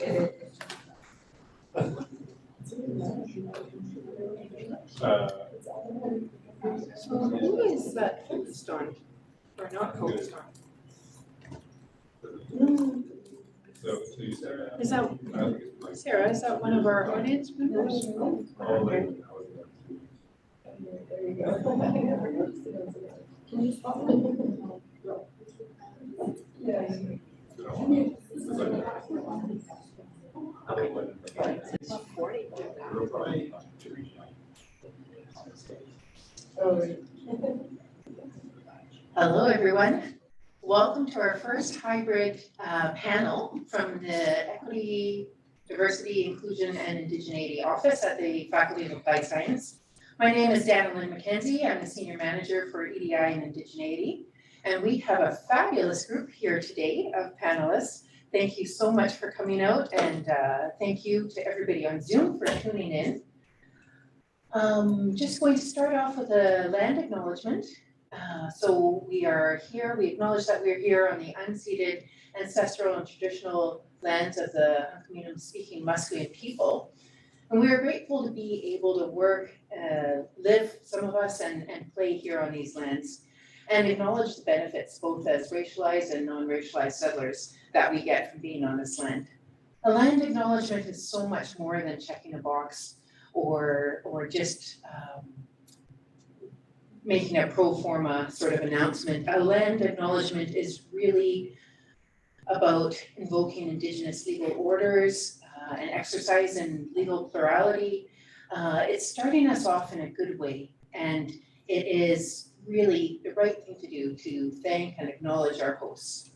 So who is that focused on or not focused on? Is that Sarah? Is that one of our audience members? Okay. There you go. Can you spot it? Yeah. Hello, everyone. Welcome to our first hybrid panel from the Equity, Diversity, Inclusion, and Indigeneity Office at the Faculty of Applied Science. My name is Danilyn McKenzie. I'm the Senior Manager for EDI and Indigeneity. And we have a fabulous group here today of panelists. Thank you so much for coming out, and thank you to everybody on Zoom for tuning in. Just going to start off with a land acknowledgement. So we are here, we acknowledge that we're here on the unceded ancestral and traditional lands of the Community-speaking Musqueam people. And we are grateful to be able to work, live, some of us, and play here on these lands, and acknowledge the benefits both as racialized and non-racialized settlers that we get from being on this land. A land acknowledgement is so much more than checking a box or just making a pro forma sort of announcement. A land acknowledgement is really about invoking Indigenous legal orders and exercise in legal plurality. It's starting us off in a good way, and it is really the right thing to do to thank and acknowledge our hosts.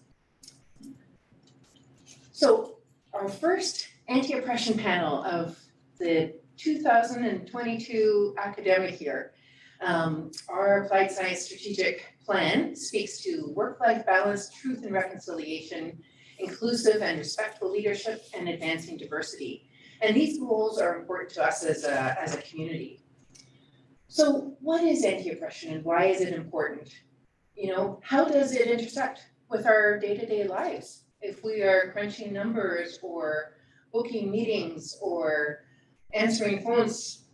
So our first anti-oppression panel of the 2022 academic year. Our Applied Science Strategic Plan speaks to work-life balance, truth and reconciliation, inclusive and respectful leadership, and advancing diversity. And these goals are important to us as a community. So what is anti-oppression and why is it important? You know, how does it intersect with our day-to-day lives? If we are crunching numbers or booking meetings or answering phones,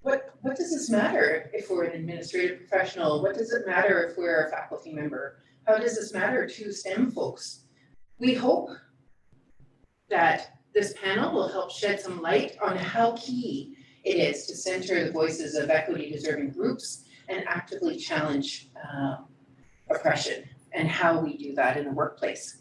what does this matter if we're an administrative professional? What does it matter if we're a faculty member? How does this matter to STEM folks? We hope that this panel will help shed some light on how key it is to center the voices of equity-deserving groups and actively challenge oppression and how we do that in the workplace.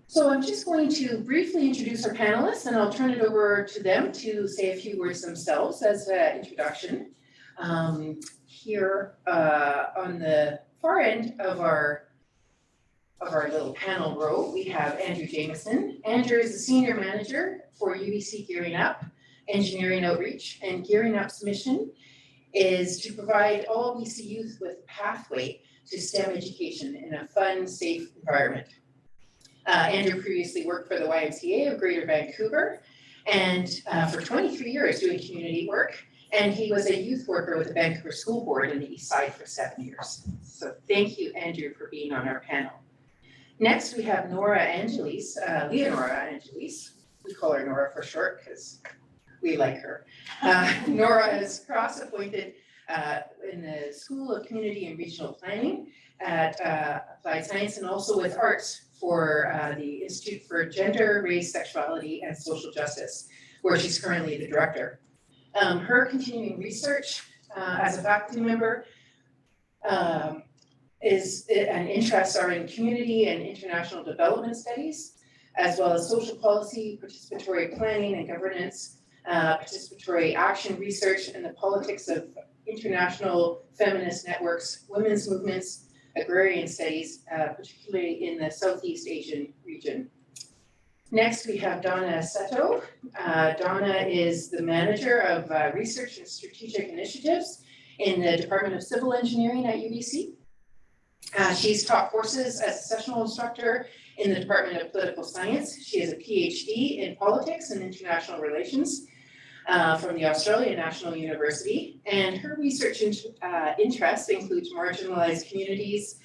So I'm just going to briefly introduce our panelists, and I'll turn it over to them to say a few words themselves as an introduction. Here on the far end of our little panel row, we have Andrew Jameson. Andrew is the Senior Manager for UBC Gearing Up, Engineering Outreach, and Gearing Up's mission is to provide all BC youth with a pathway to STEM education in a fun, safe environment. Andrew previously worked for the YMCA of Greater Vancouver and for 23 years doing community work, and he was a youth worker with the Vancouver School Board in the East Side for 7 years. So thank you, Andrew, for being on our panel. Next, we have Nora Angelis, Leonora Angelis. We call her Nora for short because we like her. Nora is cross-appointed in the School of Community and Regional Planning at Applied Science, and also with Arts for the Institute for Gender, Race, Sexuality, and Social Justice, where she's currently the director. Her continuing research as a faculty member and interests are in community and international development studies, as well as social policy, participatory planning and governance, participatory action research, and the politics of international feminist networks, women's movements, agrarian studies, particularly in the Southeast Asian region. Next, we have Donna Seto. Donna is the Manager of Research and Strategic Initiatives in the Department of Civil Engineering at UBC. She's taught courses as a sessional instructor in the Department of Political Science. She has a PhD in Politics and International Relations from the Australian National University, and her research interests include marginalized communities,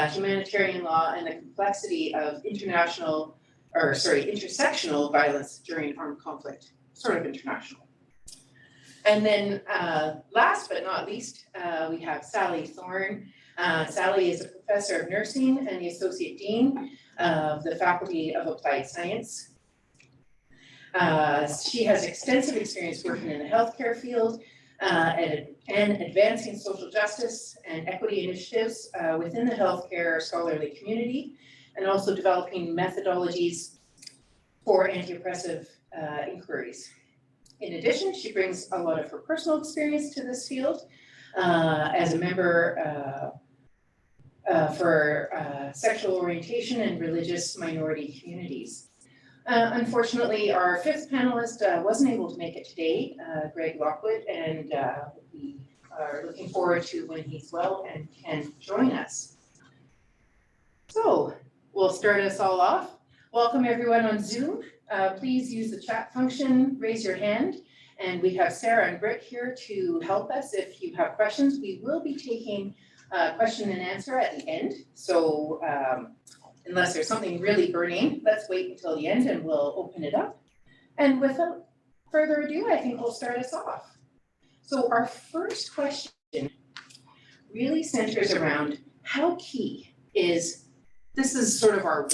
humanitarian law, and the complexity of international intersectional violence during armed conflict, sort of international. And then last but not least, we have Sally Thorne. Sally is a professor of nursing and the Associate Dean of the Faculty of Applied Science. She has extensive experience working in the healthcare field and advancing social justice and equity initiatives within the healthcare scholarly community, and also developing methodologies for anti-oppressive inquiries. In addition, she brings a lot of her personal experience to this field as a member for sexual orientation and religious minority communities. Unfortunately, our fifth panelist wasn't able to make it today, Greg Lockwood, and we are looking forward to when he's well and can join us. So we'll start us all off. Welcome everyone on Zoom. Please use the chat function, raise your hand, and we have Sarah and Britt here to help us if you have questions. We will be taking question and answer at the end. So unless there's something really burning, let's wait until the end and we'll open it up. And without further ado, I think we'll start us off. So our first question really centers around how key is, this is sort of our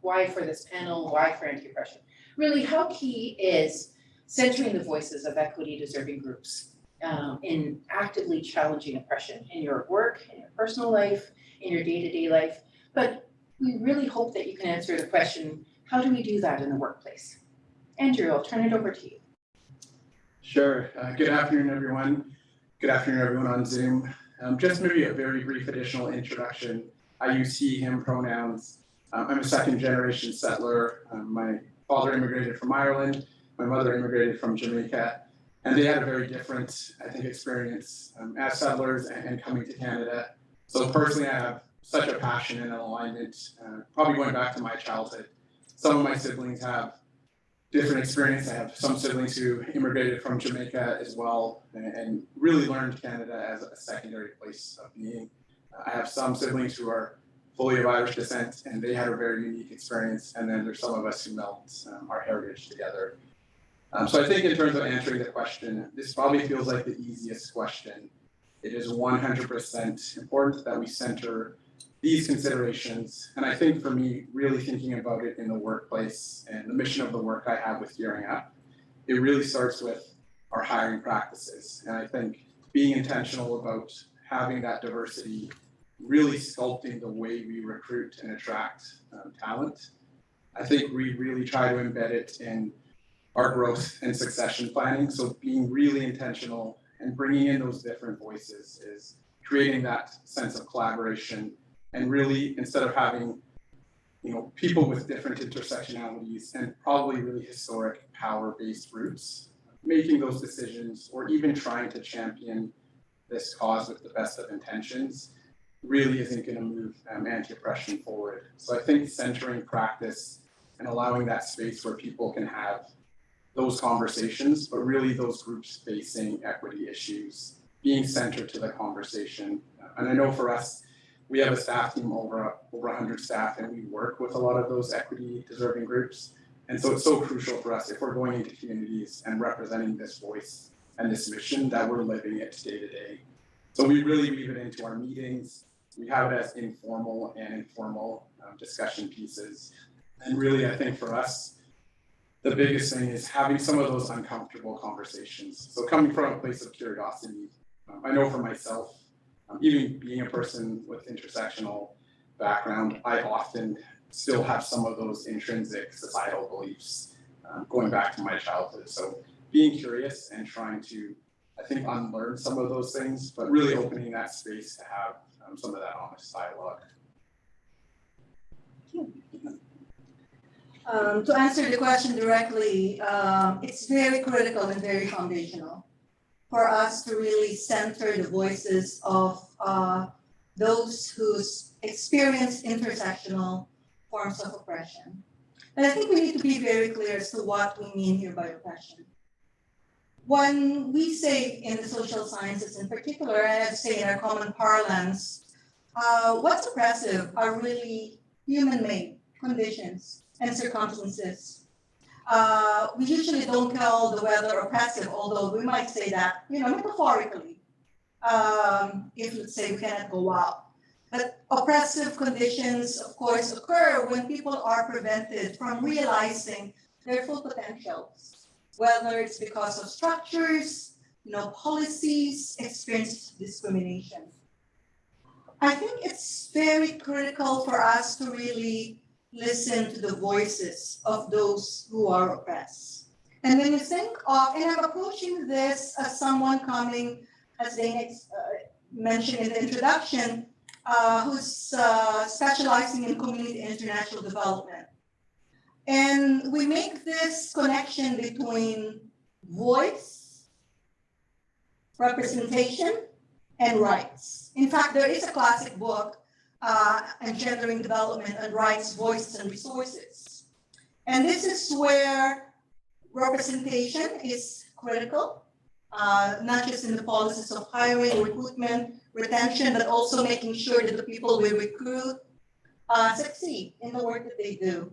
why for this panel, why for anti-oppression. Really, how key is centering the voices of equity deserving groups in actively challenging oppression in your work, in your personal life, in your day-to-day life. But we really hope that you can answer the question, how do we do that in the workplace? Andrew, I'll turn it over to you. Sure. Good afternoon, everyone. Good afternoon, everyone on Zoom. Just maybe a very brief additional introduction. I use he, him pronouns. I'm a second generation settler. My father immigrated from Ireland. My mother immigrated from Jamaica. And they had a very different, I think, experience as settlers and coming to Canada. So personally, I have such a passion and an alignment, probably going back to my childhood. Some of my siblings have different experience. I have some siblings who immigrated from Jamaica as well and really learned Canada as a secondary place of being. I have some siblings who are fully of Irish descent and they had a very unique experience. And then there's some of us who melt our heritage together. So I think in terms of answering the question, this probably feels like the easiest question. It is 100% important that we center these considerations. And I think for me, really thinking about it in the workplace and the mission of the work I have with Gearing Up, it really starts with our hiring practices. And I think being intentional about having that diversity, really sculpting the way we recruit and attract talent. I think we really try to embed it in our growth and succession planning. So being really intentional and bringing in those different voices is creating that sense of collaboration. And really, instead of having, people with different intersectionalities and probably really historic power-based roots, making those decisions or even trying to champion this cause with the best of intentions really isn't going to move anti-oppression forward. So I think centering practice and allowing that space where people can have those conversations, but really those groups facing equity issues, being centered to the conversation. And I know for us, we have a staff team over 100 staff, and we work with a lot of those equity deserving groups. And so it's so crucial for us if we're going into communities and representing this voice and this mission that we're living it day to day. So we really weave it into our meetings. We have it as informal and informal discussion pieces. And really, I think for us, the biggest thing is having some of those uncomfortable conversations. So coming from a place of curiosity, I know for myself, even being a person with intersectional background, I often still have some of those intrinsic societal beliefs going back to my childhood. So being curious and trying to, I think, unlearn some of those things, but really opening that space to have some of that honest dialogue. To answer the question directly, it's very critical and very foundational for us to really center the voices of those who experience intersectional forms of oppression. And I think we need to be very clear as to what we mean here by oppression. When we say in the social sciences in particular, and I'd say in our common parlance, what's oppressive are really human-made conditions and circumstances. We usually don't call the weather oppressive, although we might say that, metaphorically, if let's say we cannot go out. But oppressive conditions, of course, occur when people are prevented from realizing their full potentials, whether it's because of structures, policies, experience discrimination. I think it's very critical for us to really listen to the voices of those who are oppressed. And when you think of, and I'm approaching this as someone coming, as Dana mentioned in the introduction, who's specializing in community and international development. And we make this connection between voice, representation, and rights. In fact, there is a classic book, Engendering Development and Rights, Voices, and Resources. And this is where representation is critical, not just in the policies of hiring, recruitment, retention, but also making sure that the people we recruit succeed in the work that they do.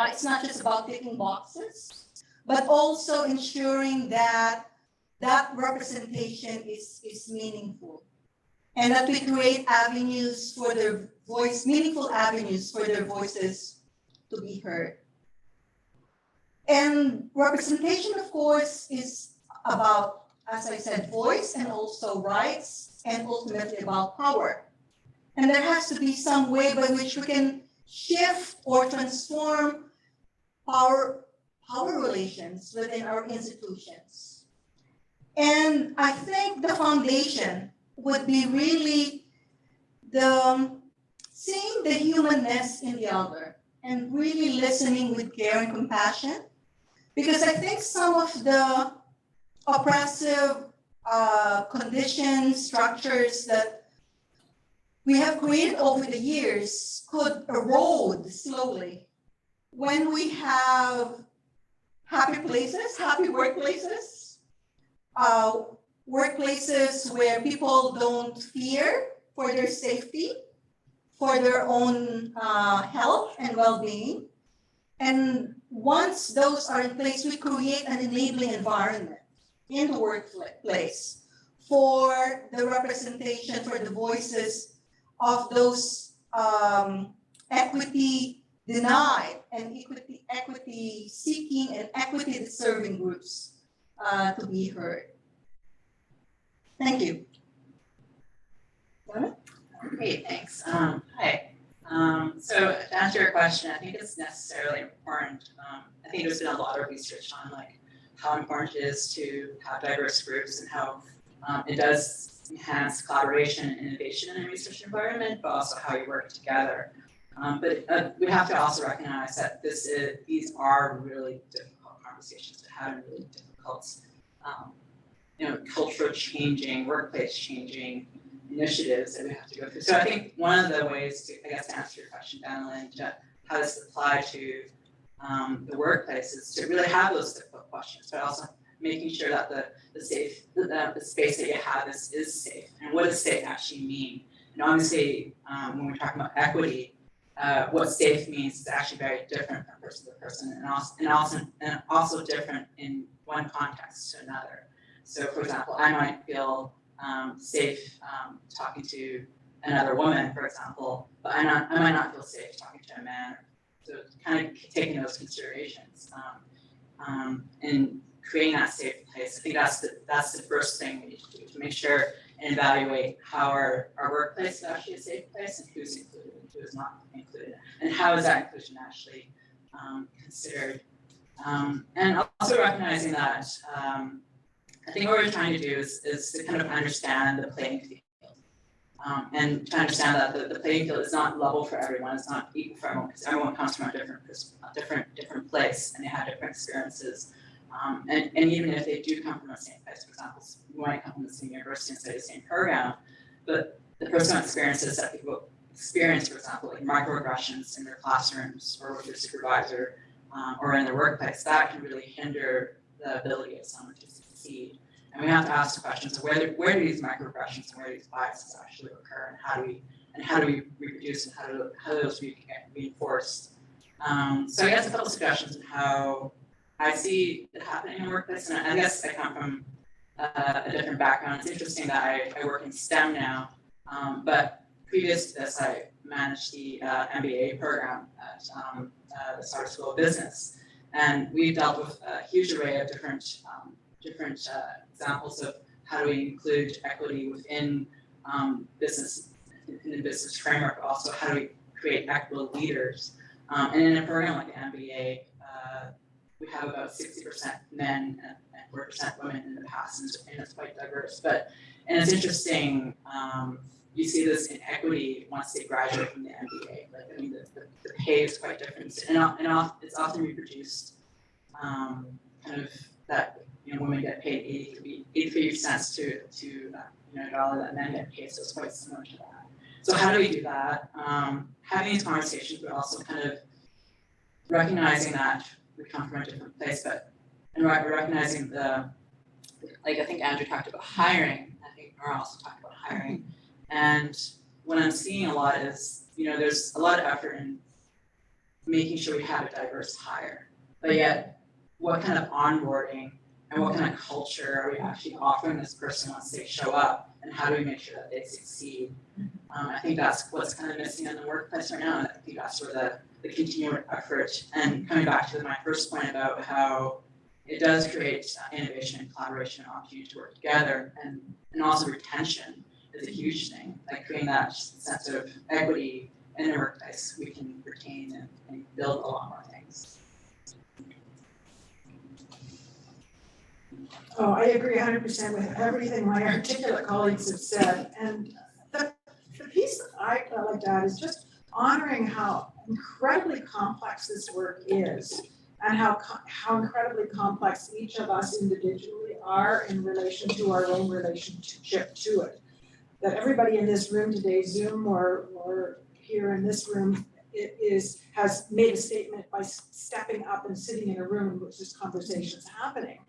It's not just about ticking boxes, but also ensuring that that representation is meaningful, and that we create avenues for their voice, meaningful avenues for their voices to be heard. And representation, of course, is about, as I said, voice and also rights, and ultimately about power. And there has to be some way by which we can shift or transform power relations within our institutions. And I think the foundation would be really seeing the humanness in the other and really listening with care and compassion. Because I think some of the oppressive conditions, structures that we have created over the years could erode slowly when we have happy places, happy workplaces, workplaces where people don't fear for their safety, for their own health and well-being. And once those are in place, we create an enabling environment in the workplace for the representation, for the voices of those equity denied and equity seeking and equity deserving groups to be heard. Thank you. Great, thanks. Hi. So to answer your question, I think it's necessarily important. I think there's been a lot of research on like how important it is to have diverse groups and how it does enhance collaboration and innovation in a research environment, but also how you work together. But we have to also recognize that these are really difficult conversations to have, and really difficult, culture changing, workplace changing initiatives that we have to go through. So I think one of the ways to, I guess, to answer your question, Daniela, how does it apply to the workplace is to really have those difficult questions, but also making sure that the space that you have is safe. And what does safe actually mean? And obviously, when we're talking about equity, what safe means is actually very different from person to person, and also different in one context to another. So, for example, I might feel safe talking to another woman, for example, but I might not feel safe talking to a man. So, kind of taking those considerations and creating that safe place. I think that's the first thing we need to do, to make sure and evaluate how our workplace is actually a safe place, and who's included and who is not included, and how is that inclusion actually considered. And also recognizing that I think what we're trying to do is to kind of understand the playing field, and to understand that the playing field is not level for everyone, it's not equal for everyone, because everyone comes from a different place, and they have different experiences. And even if they do come from the same place, for example, you might come from the same university and study the same program, but the personal experiences that people experience, for example, like microaggressions in their classrooms or with their supervisor or in their workplace, that can really hinder the ability of someone to succeed. And we have to ask the questions of where do these microaggressions and where do these biases actually occur, and how do we reproduce, and how do those get reinforced So I guess a couple suggestions on how I see it happening in the workplace, and I guess I come from a different background. It's interesting that I work in STEM now, but previous to this, I managed the MBA program at the Startup School of Business, and we've dealt with a huge array of different examples of how do we include equity within business, in the business framework, but also how do we create equitable leaders. And in a program like the MBA, we have about 60% men and 40% women in the past, and it's quite diverse. And it's interesting, you see this in equity once they graduate from the MBA. Like, I mean, the pay is quite different, and it's often reproduced, kind of that, you know, women get paid 83 cents to a dollar that men get paid, so it's quite similar to that. So how do we do that? Having these conversations, but also kind of recognizing that we come from a different place, and recognizing like I think Andrew talked about hiring, I think Nora also talked about hiring, and what I'm seeing a lot is, you know, there's a lot of effort in making sure we have a diverse hire, but yet what kind of onboarding and what kind of culture are we actually offering this person once they show up, and how do we make sure that they succeed? I think that's what's kind of missing in the workplace right now, and I think that's where the continued effort, and coming back to my first point about how it does create innovation and collaboration and opportunity to work together, and also retention is a huge thing, like creating that sense of equity in the workplace, we can retain and build a lot more things. Oh, I agree 100% with everything my articulate colleagues have said. And the piece that I like to add is just honoring how incredibly complex this work is, and how incredibly complex each of us individually are in relation to our own relationship to it. That everybody in this room today, Zoom or here in this room, has made a statement by stepping up and sitting in a room in which this conversation is happening.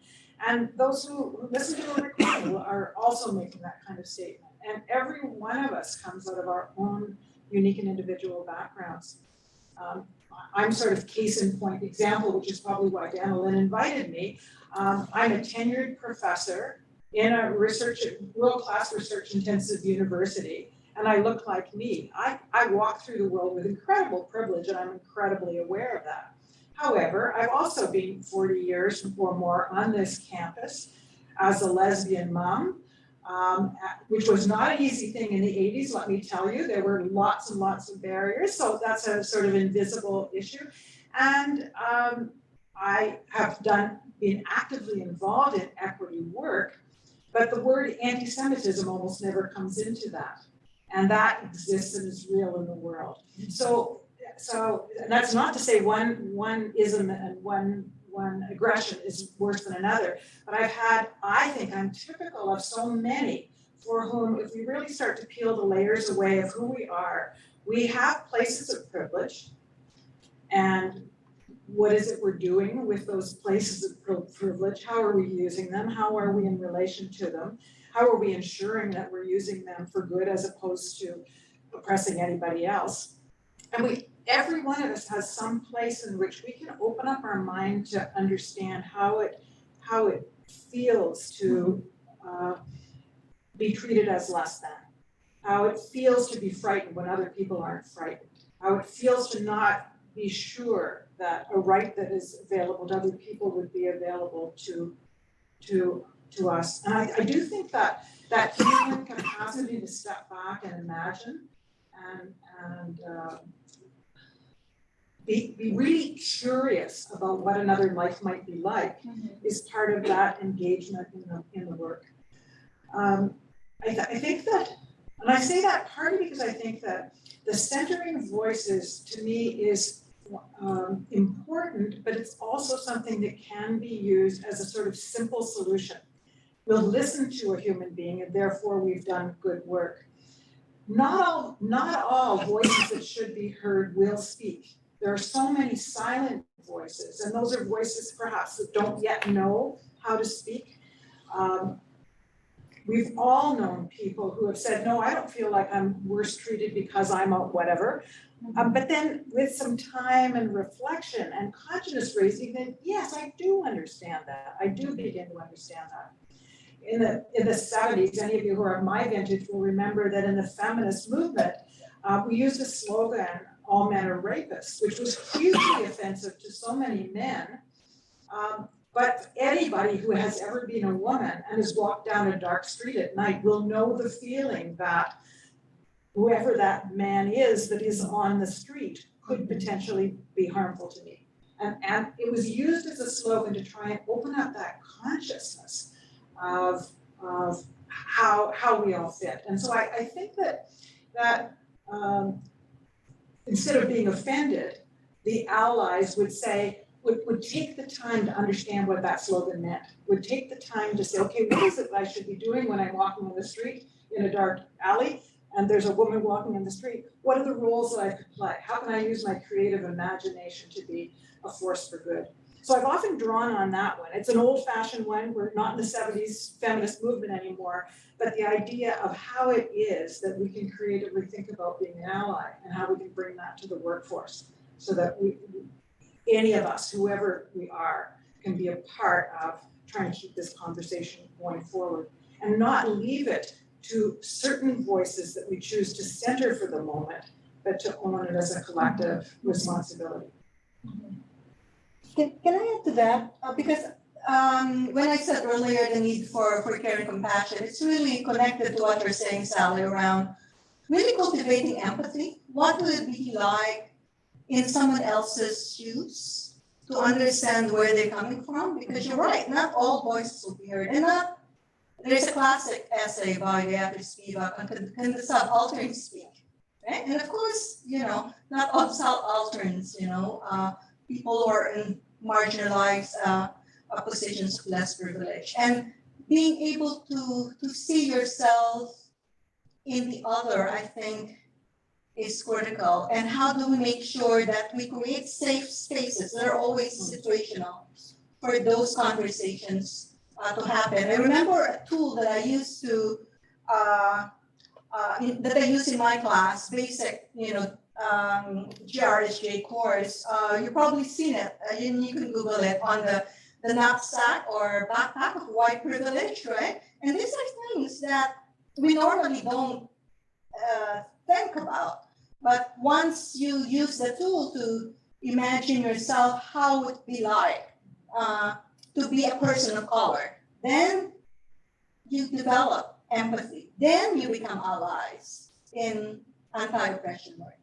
And those who listen to a recording are also making that kind of statement. And every one of us comes out of our own unique and individual backgrounds. I'm sort of case in point example, which is probably why Danilyn invited me. I'm a tenured professor in a world-class research intensive university, and I look like me. I walk through the world with incredible privilege, and I'm incredibly aware of that. However, I've also been 40 years or more on this campus as a lesbian mom, which was not an easy thing in the 80s, let me tell you. There were lots and lots of barriers, so that's a sort of invisible issue. And I have been actively involved in equity work, but the word anti-Semitism almost never comes into that. And that exists and is real in the world. So and that's not to say one ism and one aggression is worse than another, but I think I'm typical of so many for whom, if we really start to peel the layers away of who we are, we have places of privilege, and what is it we're doing with those places of privilege? How are we using them? How are we in relation to them? How are we ensuring that we're using them for good as opposed to oppressing anybody else? And every one of us has some place in which we can open up our mind to understand how it feels to be treated as less than, how it feels to be frightened when other people aren't frightened, how it feels to not be sure that a right that is available to other people would be available to us. And I do think that human capacity to step back and imagine and be really curious about what another life might be like is part of that engagement in the work. I think that, and I say that partly because I think that the centering voices to me is important, but it's also something that can be used as a sort of simple solution. We'll listen to a human being, and therefore we've done good work. Not all voices that should be heard will speak. There are so many silent voices, and those are voices perhaps that don't yet know how to speak. We've all known people who have said, no, I don't feel like I'm worse treated because I'm a whatever. But then with some time and reflection and consciousness raising, then yes, I do understand that. I do begin to understand that. In the 70s, any of you who are of my vintage will remember that in the feminist movement, we used a slogan, all men are rapists, which was hugely offensive to so many men. But anybody who has ever been a woman and has walked down a dark street at night will know the feeling that whoever that man is that is on the street could potentially be harmful to me. And it was used as a slogan to try and open up that consciousness of how we all fit. And so I think that instead of being offended, the allies would say, would take the time to understand what that slogan meant, would take the time to say, okay, what is it I should be doing when I'm walking on the street in a dark alley and there's a woman walking in the street? What are the roles that I could play? How can I use my creative imagination to be a force for good? So I've often drawn on that one. It's an old-fashioned one. We're not in the 70s feminist movement anymore, but the idea of how it is that we can creatively think about being an ally and how we can bring that to the workforce so that any of us, whoever we are, can be a part of trying to keep this conversation going forward and not leave it to certain voices that we choose to center for the moment, but to own it as a collective responsibility. Can I add to that? Because when I said earlier the need for care and compassion, it's really connected to what you're saying, Sally, around really cultivating empathy. What would it be like in someone else's shoes to understand where they're coming from? Because you're right, not all voices will be heard. And there's a classic essay by Beatrice Spivak on can the subaltern speak? Right? And of course, not all subalterns, people who are in marginalized positions of less privilege. And being able to see yourself in the other, I think, is critical. And how do we make sure that we create safe spaces? They're always situational for those conversations to happen. I remember a tool that I used to that I use in my class, basic, GRSJ course. You've probably seen it. You can Google it on the knapsack or backpack of white privilege, right? And these are things that we normally don't think about. But once you use the tool to imagine yourself how it would be like to be a person of color, then you develop empathy. Then you become allies in anti-oppression work.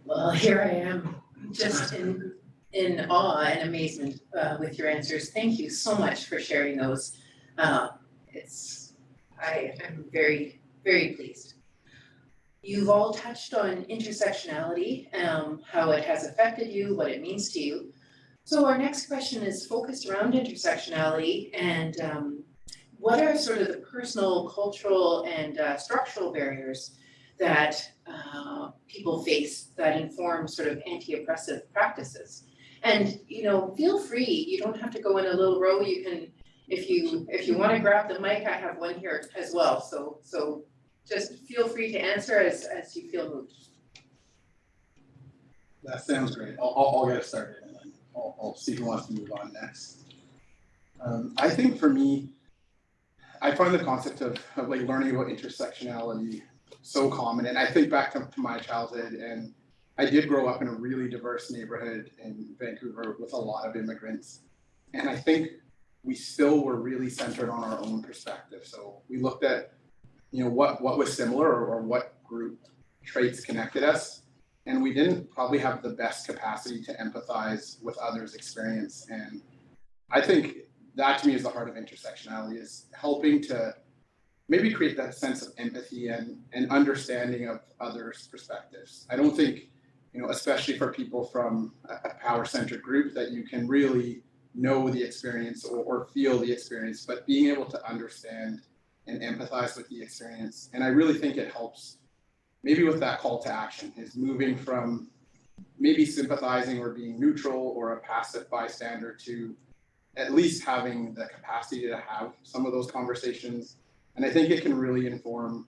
Well, here I am, just in awe and amazement with your answers. Thank you so much for sharing those. I'm very, very pleased. You've all touched on intersectionality, how it has affected you, what it means to you. So our next question is focused around intersectionality and what are sort of the personal, cultural, and structural barriers that people face that inform sort of anti-oppressive practices? And feel free, you don't have to go in a little row, you can, if you want to grab the mic, I have one here as well. So just feel free to answer as you feel moved. That sounds great. I'll get started and then I'll see who wants to move on next. I think for me, I find the concept of like learning about intersectionality so common. And I think back to my childhood, and I did grow up in a really diverse neighborhood in Vancouver with a lot of immigrants. And I think we still were really centered on our own perspective. So we looked at, what was similar or what group traits connected us. And we didn't probably have the best capacity to empathize with others' experience. And I think that to me is the heart of intersectionality, is helping to maybe create that sense of empathy and understanding of others' perspectives. I don't think, especially for people from a power-centered group, that you can really know the experience or feel the experience, but being able to understand and empathize with the experience. And I really think it helps maybe with that call to action, is moving from maybe sympathizing or being neutral or a passive bystander to at least having the capacity to have some of those conversations And I think it can really inform,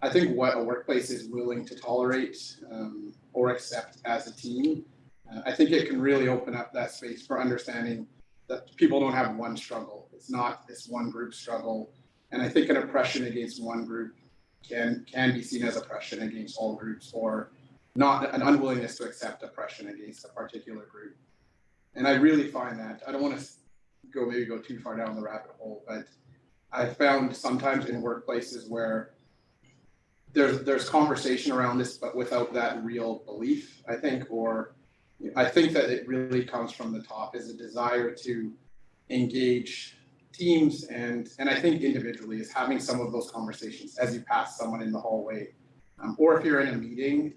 I think, what a workplace is willing to tolerate or accept as a team. I think it can really open up that space for understanding that people don't have one struggle. It's not this one group struggle. And I think an oppression against one group can be seen as oppression against all groups, or not an unwillingness to accept oppression against a particular group. And I really find that, I don't want to go too far down the rabbit hole, but I found sometimes in workplaces where there's conversation around this, but without that real belief, I think, or I think that it really comes from the top, is a desire to engage teams and I think individually is having some of those conversations as you pass someone in the hallway, or if you're in a meeting,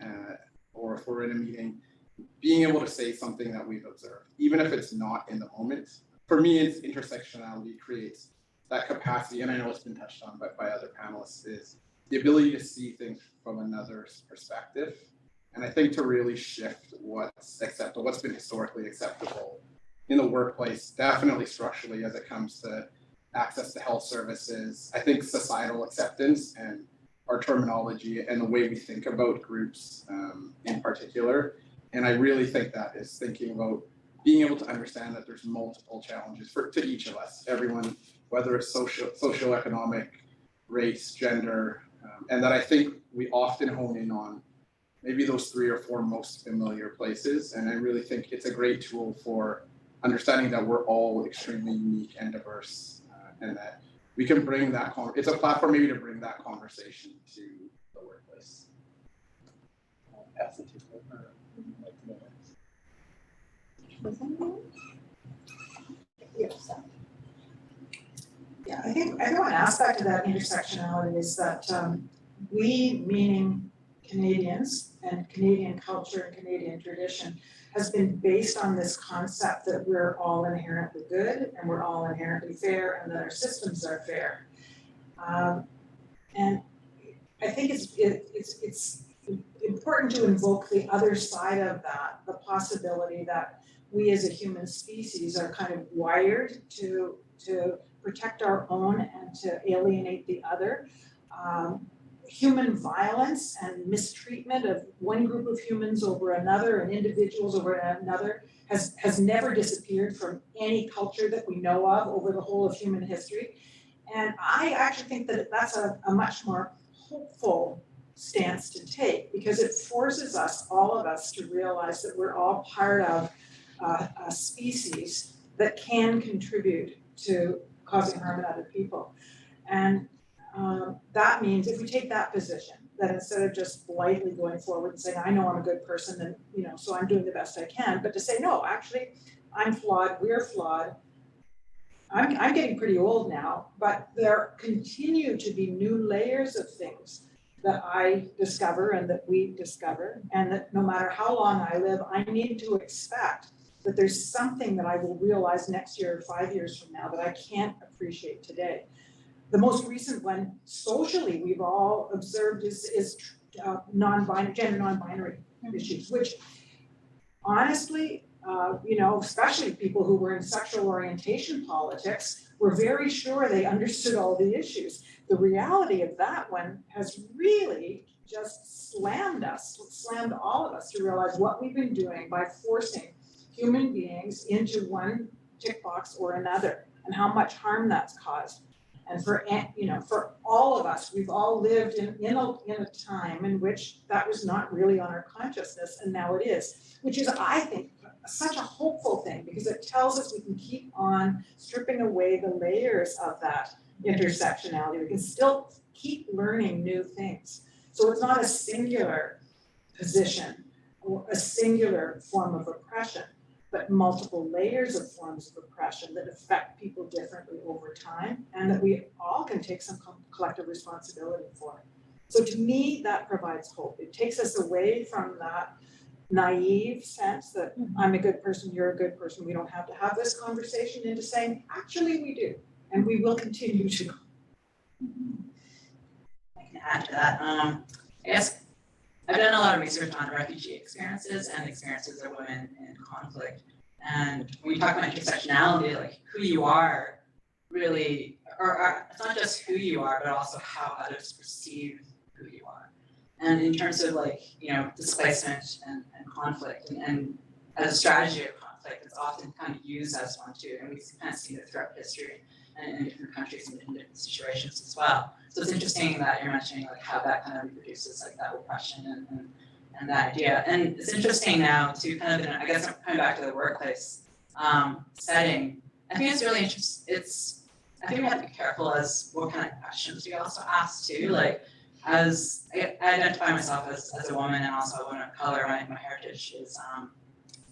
or if we're in a meeting, being able to say something that we've observed, even if it's not in the moment. For me, it's intersectionality creates that capacity, and I know it's been touched on by other panelists, is the ability to see things from another's perspective. And I think to really shift what's acceptable, what's been historically acceptable in the workplace, definitely structurally as it comes to access to health services. I think societal acceptance and our terminology and the way we think about groups in particular. And I really think that is thinking about being able to understand that there's multiple challenges to each of us, everyone, whether it's socioeconomic, race, gender, and that I think we often hone in on maybe those 3 or 4 most familiar places. And I really think it's a great tool for understanding that we're all extremely unique and diverse, and that we can bring that, it's a platform maybe to bring that conversation to the workplace. I'll pass it to her. Yeah, I think one aspect of that intersectionality is that we, meaning Canadians and Canadian culture and Canadian tradition, has been based on this concept that we're all inherently good and we're all inherently fair and that our systems are fair. And I think it's important to invoke the other side of that, the possibility that we as a human species are kind of wired to protect our own and to alienate the other. Human violence and mistreatment of one group of humans over another and individuals over another has never disappeared from any culture that we know of over the whole of human history. And I actually think that that's a much more hopeful stance to take, because it forces us, all of us, to realize that we're all part of a species that can contribute to causing harm to other people. And that means if we take that position, that instead of just blithely going forward and saying, I know I'm a good person and so I'm doing the best I can, but to say, no, actually, I'm flawed, we're flawed. I'm getting pretty old now, but there continue to be new layers of things that I discover and that we discover, and that no matter how long I live, I need to expect that there's something that I will realize next year or 5 years from now that I can't appreciate today. The most recent one, socially, we've all observed is non-binary, gender non-binary issues, which honestly, especially people who were in sexual orientation politics were very sure they understood all the issues. The reality of that one has really just slammed all of us to realize what we've been doing by forcing human beings into one tick box or another, and how much harm that's caused. And for all of us, we've all lived in a time in which that was not really on our consciousness, and now it is, which is, I think, such a hopeful thing, because it tells us we can keep on stripping away the layers of that intersectionality. We can still keep learning new things. So it's not a singular position or a singular form of oppression, but multiple layers of forms of oppression that affect people differently over time, and that we all can take some collective responsibility for. So to me, that provides hope. It takes us away from that naive sense that I'm a good person, you're a good person, we don't have to have this conversation, into saying, actually we do, and we will continue to. I can add to that. I guess I've done a lot of research on refugee experiences and experiences of women in conflict. And when we talk about intersectionality, like who you are really, or it's not just who you are, but also how others perceive who you are. And in terms of like, you know, displacement and conflict and as a strategy of conflict, it's often kind of used as one too. And we've kind of seen it throughout history and in different countries and in different situations as well. So it's interesting that you're mentioning like how that kind of reproduces like that oppression and that idea. And it's interesting now to kind of, I guess I'm coming back to the workplace setting. I think it's really interesting. I think we have to be careful as what kind of questions we also ask too. Like, as I identify myself as a woman and also a woman of color, my heritage is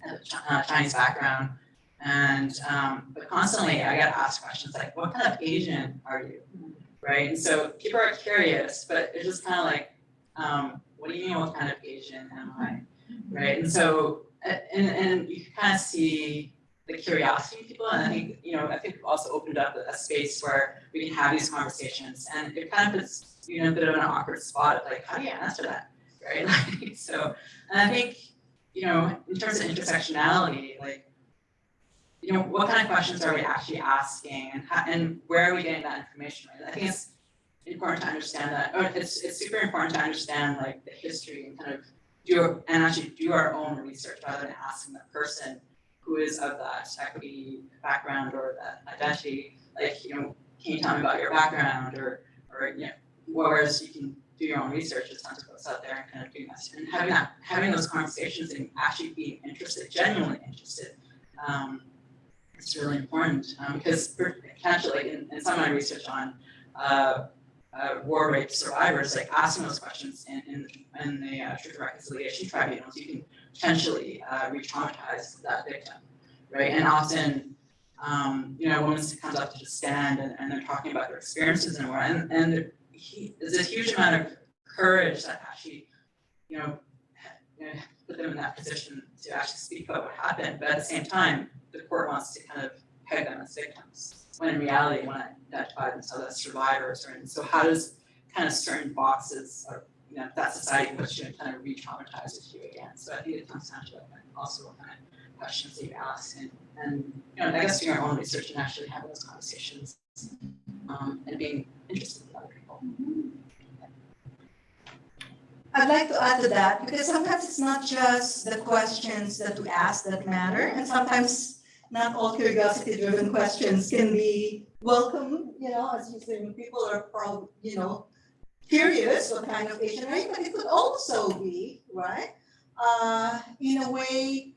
a Chinese background, and but constantly I get asked questions like, "What kind of Asian are you?" Right? And so people are curious, but it's just kind of like, "What do you mean? What kind of Asian am I?" Right? And so and you can kind of see the curiosity in people, and I think we've also opened up a space where we can have these conversations, and it kind of puts you in a bit of an awkward spot, like how do you answer that, right? Like, so, and I think in terms of intersectionality, like what kind of questions are we actually asking, and where are we getting that information? Right? I think it's important to understand that, or it's super important to understand like the history and kind of do our own research rather than asking the person who is of that equity background or that identity, like, can you tell me about your background, or whereas you can do your own research, it's not to post out there and kind of doing that, and having those conversations and actually being interested, genuinely interested, it's really important, because potentially in some of my research on war rape survivors, like asking those questions in the Truth and Reconciliation tribunals, you can potentially re-traumatize that victim, right? And often, a woman comes up to just stand and they're talking about their experiences in war, and there's a huge amount of courage that actually, put them in that position to actually speak about what happened. But at the same time, the court wants to kind of peg them as victims, when in reality, they want to identify themselves as survivors. And so how does kind of certain boxes, or that society puts you and kind of re-traumatizes you again? So I think it comes down to like also what kind of questions that you ask, and I guess doing your own research and actually having those conversations, and being interested in other people. I'd like to add to that, because sometimes it's not just the questions that we ask that matter, and sometimes not all curiosity-driven questions can be welcome, as you say, when people are probably, curious what kind of Asian are you, but it could also be, right, in a way,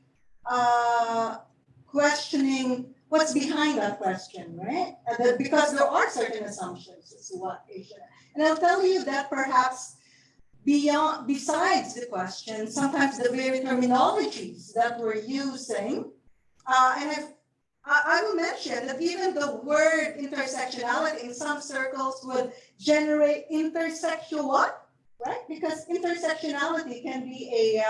questioning what's behind that question, right? Because there are certain assumptions as to what Asian, and I'll tell you that perhaps besides the question, sometimes the very terminologies that we're using, and I will mention that even the word intersectionality in some circles would generate intersexual what, right? Because intersectionality can be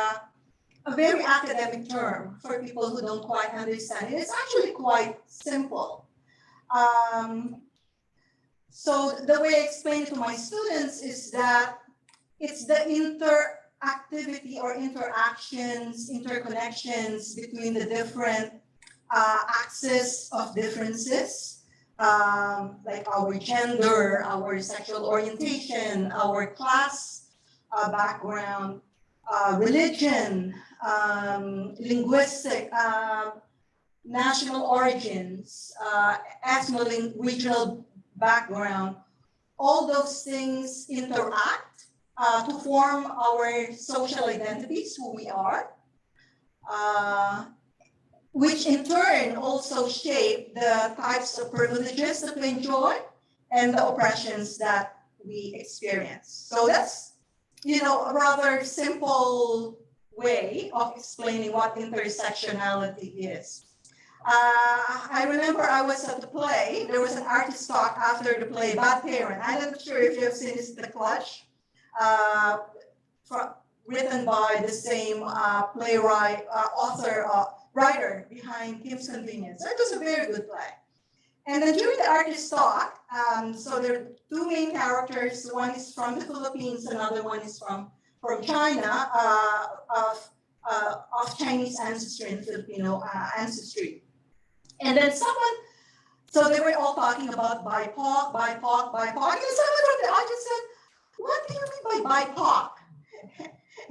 a very academic term for people who don't quite understand it. It's actually quite simple. So the way I explain it to my students is that it's the interactivity or interactions, interconnections between the different axis of differences, like our gender, our sexual orientation, our class background, religion, linguistic, national origins, ethno-regional background. All those things interact to form our social identities, who we are, which in turn also shape the types of privileges that we enjoy and the oppressions that we experience. So that's, a rather simple way of explaining what intersectionality is. I remember I was at the play. There was an artist talk after the play, Bad Parent. I'm not sure if you have seen this, The Clutch, written by the same playwright, writer behind Kim's Convenience. It was a very good play. And then during the artist talk, so there are two main characters. One is from the Philippines, another one is from China, of Chinese ancestry and Filipino ancestry. And then So they were all talking about BIPOC, BIPOC, BIPOC, and someone from the audience said, what do you mean by BIPOC?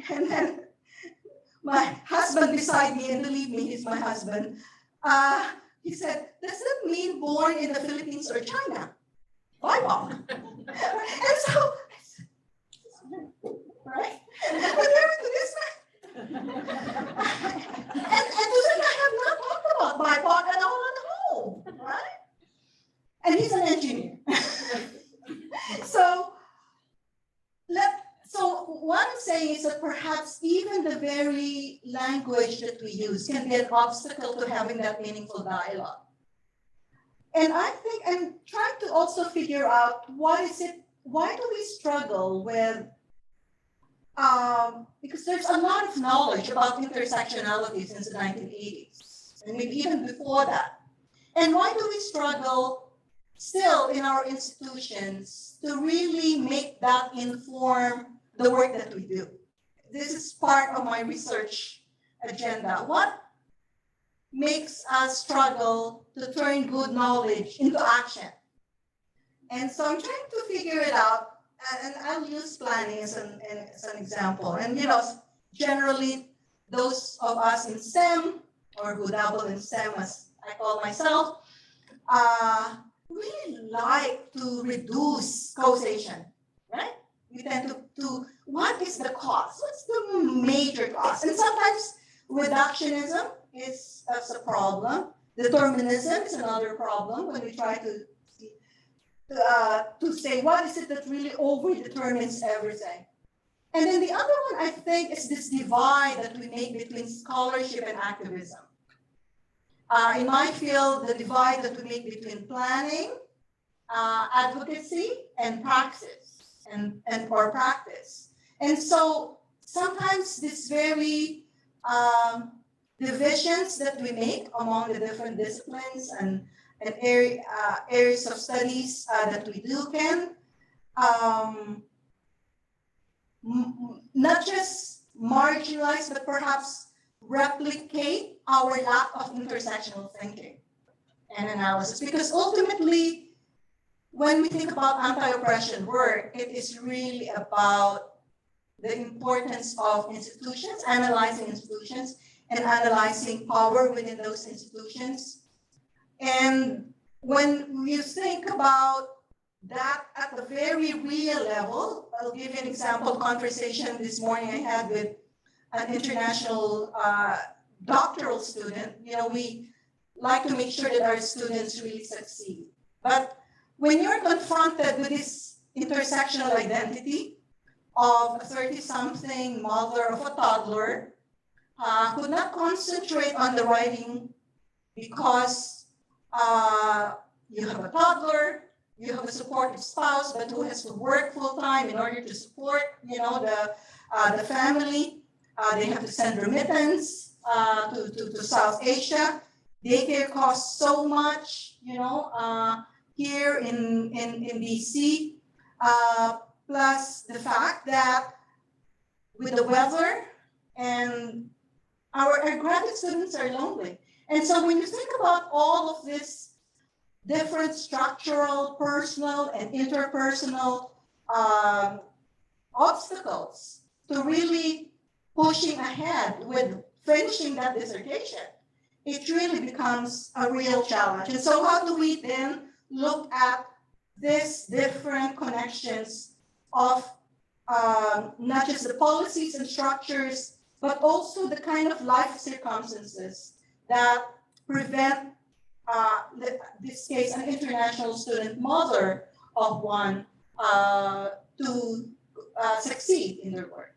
And then my husband beside me, and believe me, he's my husband, he said, does that mean born in the Philippines or China? BIPOC. And so, right? And there to this man. And today I have not talked about BIPOC at all at home, right? And he's an engineer. So what I'm saying is that perhaps even the very language that we use can be an obstacle to having that meaningful dialogue. And I think I'm trying to also figure out why do we struggle with, because there's a lot of knowledge about intersectionality since the 1980s, and maybe even before that. And why do we struggle still in our institutions to really make that inform the work that we do? This is part of my research agenda. What makes us struggle to turn good knowledge into action? And so I'm trying to figure it out, and I'll use planning as an example. And generally those of us in STEM, or who dabble in STEM as I call myself, really like to reduce causation, right? We tend to what is the cause? What's the major cause? And sometimes reductionism is a problem. Determinism is another problem when we try to say what is it that really over-determines everything. And then the other one, I think, is this divide that we make between scholarship and activism. In my field, the divide that we make between planning, advocacy, and praxis, or practice. And so sometimes this very divisions that we make among the different disciplines and areas of studies that we do can not just marginalize, but perhaps replicate our lack of intersectional thinking and analysis. Because ultimately, when we think about anti-oppression work, it is really about the importance of institutions, analyzing institutions, and analyzing power within those institutions. And when you think about that at the very real level, I'll give you an example conversation this morning I had with an international doctoral student. We like to make sure that our students really succeed. But when you're confronted with this intersectional identity of a 30-something mother of a toddler who could not concentrate on the writing because you have a toddler, you have a supportive spouse, but who has to work full-time in order to support, the family. They have to send remittance to South Asia. Daycare costs so much, here in BC. Plus the fact that with the weather and our graduate students are lonely. And so when you think about all of this different structural, personal, and interpersonal obstacles to really pushing ahead with finishing that dissertation, it really becomes a real challenge. And so how do we then look at these different connections of not just the policies and structures, but also the kind of life circumstances that prevent, this case, an international student mother of one to succeed in their work.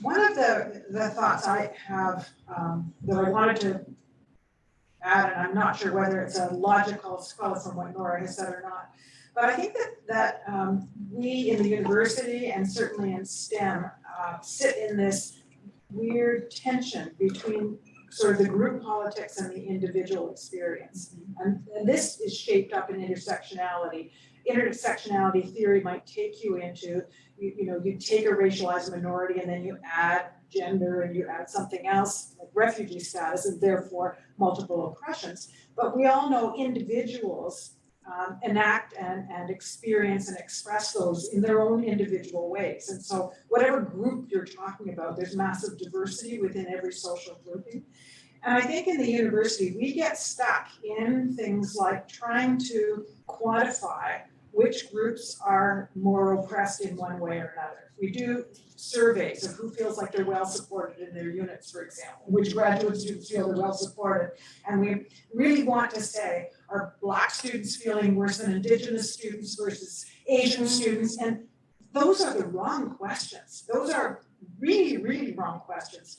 One of the thoughts I have that I wanted to add, and I'm not sure whether it's a logical follow from what Nora has said or not, but I think that we in the university and certainly in STEM sit in this weird tension between sort of the group politics and the individual experience. And this is shaped up in intersectionality. Intersectionality theory might take you into, you take a racialized minority and then you add gender and you add something else like refugee status and therefore multiple oppressions. But we all know individuals enact and experience and express those in their own individual ways. And so whatever group you're talking about, there's massive diversity within every social grouping. And I think in the university, we get stuck in things like trying to quantify which groups are more oppressed in one way or another. We do surveys of who feels like they're well supported in their units, for example, which graduate students feel they're well supported. And we really want to say, are Black students feeling worse than Indigenous students versus Asian students? And those are the wrong questions. Those are really, really wrong questions.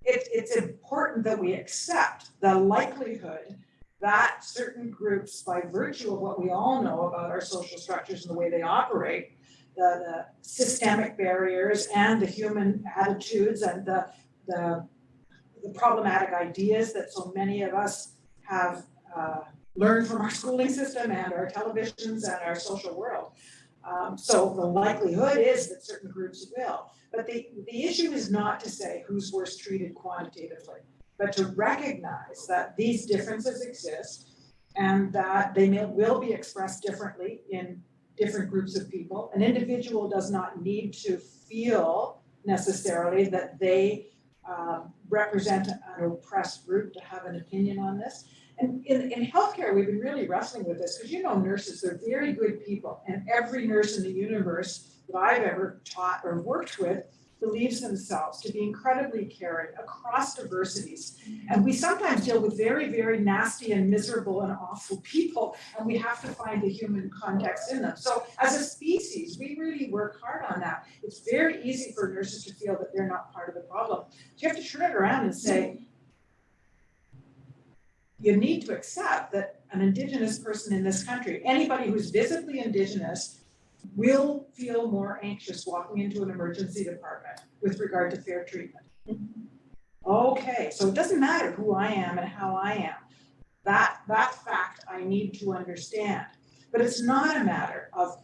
It's important that we accept the likelihood that certain groups, by virtue of what we all know about our social structures and the way they operate, the systemic barriers and the human attitudes and the problematic ideas that so many of us have learned from our schooling system and our televisions and our social world. So the likelihood is that certain groups will. But the issue is not to say who's worse treated quantitatively, but to recognize that these differences exist and that they will be expressed differently in different groups of people. An individual does not need to feel necessarily that they represent an oppressed group to have an opinion on this. And in healthcare, we've been really wrestling with this because nurses, they're very good people. And every nurse in the universe that I've ever taught or worked with believes themselves to be incredibly caring across diversities. And we sometimes deal with very, very nasty and miserable and awful people, and we have to find the human context in them. So as a species, we really work hard on that. It's very easy for nurses to feel that they're not part of the problem. So you have to turn it around and say, you need to accept that an Indigenous person in this country, anybody who's visibly Indigenous, will feel more anxious walking into an emergency department with regard to fair treatment. Okay, so it doesn't matter who I am and how I am. That fact I need to understand. But it's not a matter of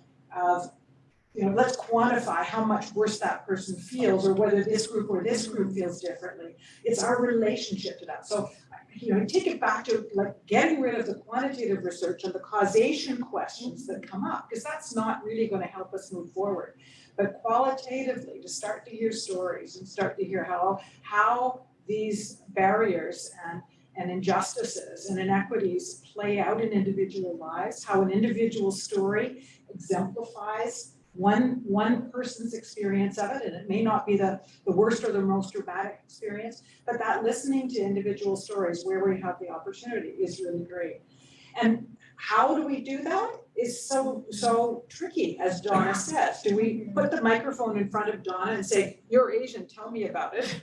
let's quantify how much worse that person feels or whether this group or this group feels differently. It's our relationship to that. So take it back to like getting rid of the quantitative research and the causation questions that come up, because that's not really going to help us move forward. But qualitatively, to start to hear stories and start to hear how these barriers and injustices and inequities play out in individual lives, how an individual story exemplifies one person's experience of it, and it may not be the worst or the most dramatic experience, but that listening to individual stories where we have the opportunity is really great. And how do we do that is so tricky, as Donna says. Do we put the microphone in front of Donna and say, "You're Asian, tell me about it"?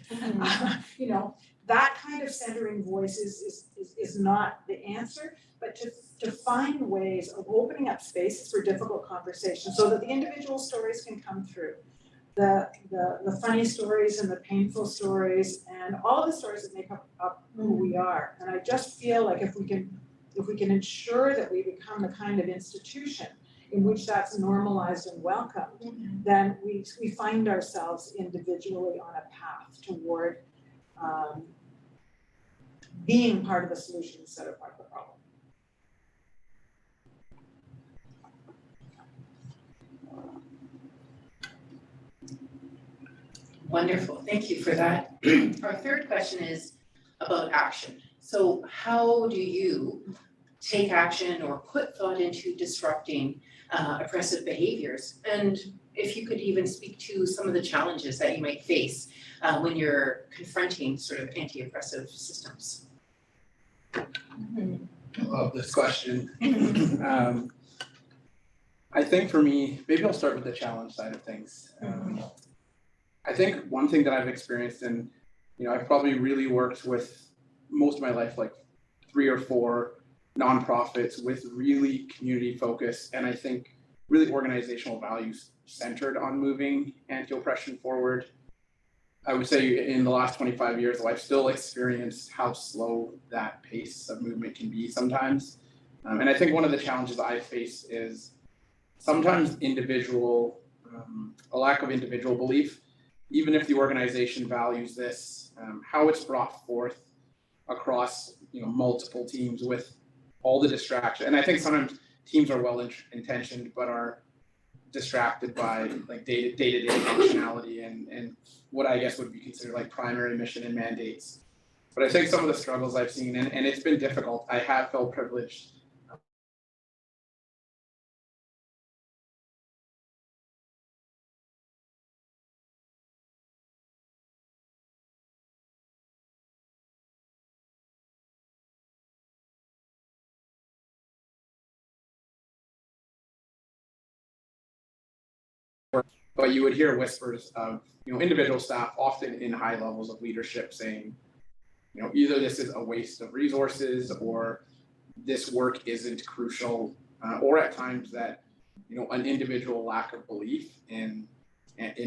That kind of centering voice is not the answer, but to find ways of opening up spaces for difficult conversations so that the individual stories can come through. The funny stories and the painful stories and all of the stories that make up who we are. And I just feel like if we can ensure that we become the kind of institution in which that's normalized and welcomed, then we find ourselves individually on a path toward being part of the solution instead of part of the problem. Wonderful, thank you for that. Our third question is about action. So how do you take action or put thought into disrupting oppressive behaviors? And if you could even speak to some of the challenges that you might face when you're confronting sort of anti-oppressive systems. I love this question. I think for me, maybe I'll start with the challenge side of things. I think one thing that I've experienced, and I've probably really worked with most of my life, like 3 or 4 nonprofits with really community focus, and I think really organizational values centered on moving anti-oppression forward. I would say in the last 25 years, I've still experienced how slow that pace of movement can be sometimes. And I think one of the challenges I face is sometimes a lack of individual belief even if the organization values this, how it's brought forth across multiple teams with all the distraction. And I think sometimes teams are well intentioned but are distracted by like day-to-day functionality and what I guess would be considered like primary mission and mandates. But I think some of the struggles I've seen, and it's been difficult, I have felt privileged. But you would hear whispers of individual staff, often in high levels of leadership, saying, either this is a waste of resources or this work isn't crucial, or at times that an individual lack of belief in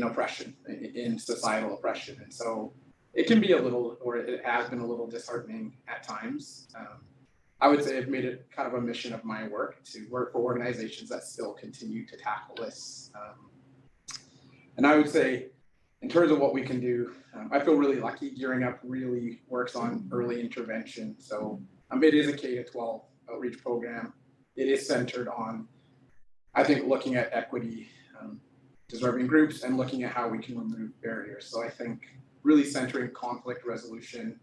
oppression, in societal oppression. And so it can be a little, or it has been a little disheartening at times. I would say I've made it kind of a mission of my work to work for organizations that still continue to tackle this. And I would say, in terms of what we can do, I feel really lucky. Gearing Up really works on early intervention. So it is a K-12 outreach program. It is centered on, I think, looking at equity, deserving groups, and looking at how we can remove barriers. So I think really centering conflict resolution,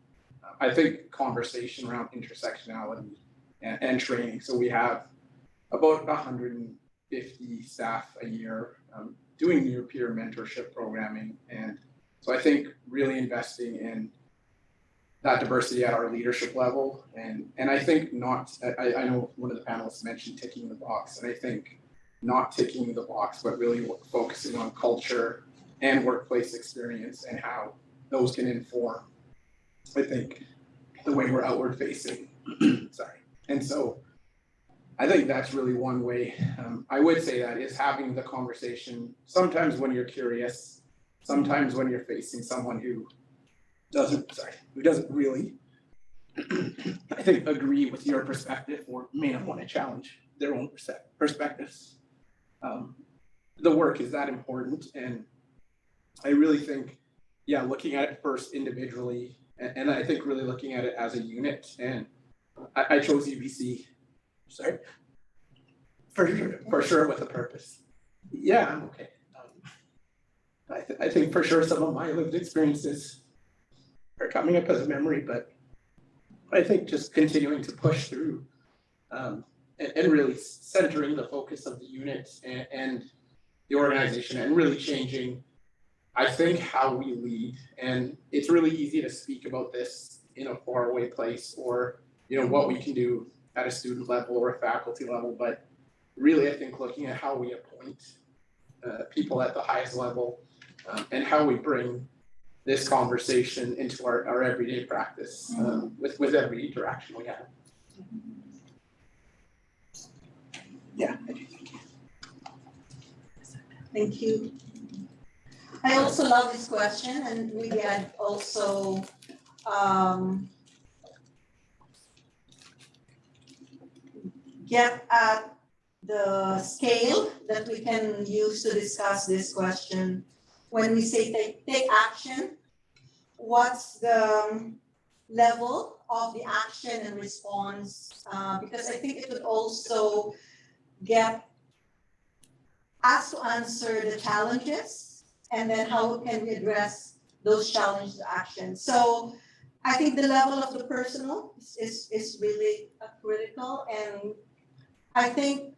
I think conversation around intersectionality and training. So we have about 150 staff a year doing near-peer mentorship programming. And so I think really investing in that diversity at our leadership level. And I think I know one of the panelists mentioned ticking the box, and I think not ticking the box, but really focusing on culture and workplace experience and how those can inform, I think, the way we're outward facing. Sorry. And so I think that's really one way. I would say that is having the conversation, sometimes when you're curious, sometimes when you're facing someone who doesn't really, I think, agree with your perspective or may not want to challenge their own perspectives. The work is that important. And I really think, looking at it first individually, and I think really looking at it as a unit. And I chose UBC, for sure with a purpose. Yeah, I'm okay. I think for sure some of my lived experiences are coming up as a memory, but I think just continuing to push through and really centering the focus of the unit and the organization and really changing, I think, how we lead. And it's really easy to speak about this in a faraway place or, what we can do at a student level or a faculty level. But really, I think looking at how we appoint people at the highest level and how we bring this conversation into our everyday practice with every interaction we have. Yeah, I do think. Thank you. I also love this question, and we had also get at the scale that we can use to discuss this question. When we say take action, what's the level of the action and response? Because I think it would also get us to answer the challenges and then how can we address those challenges to action. So I think the level of the personal is really critical, and I think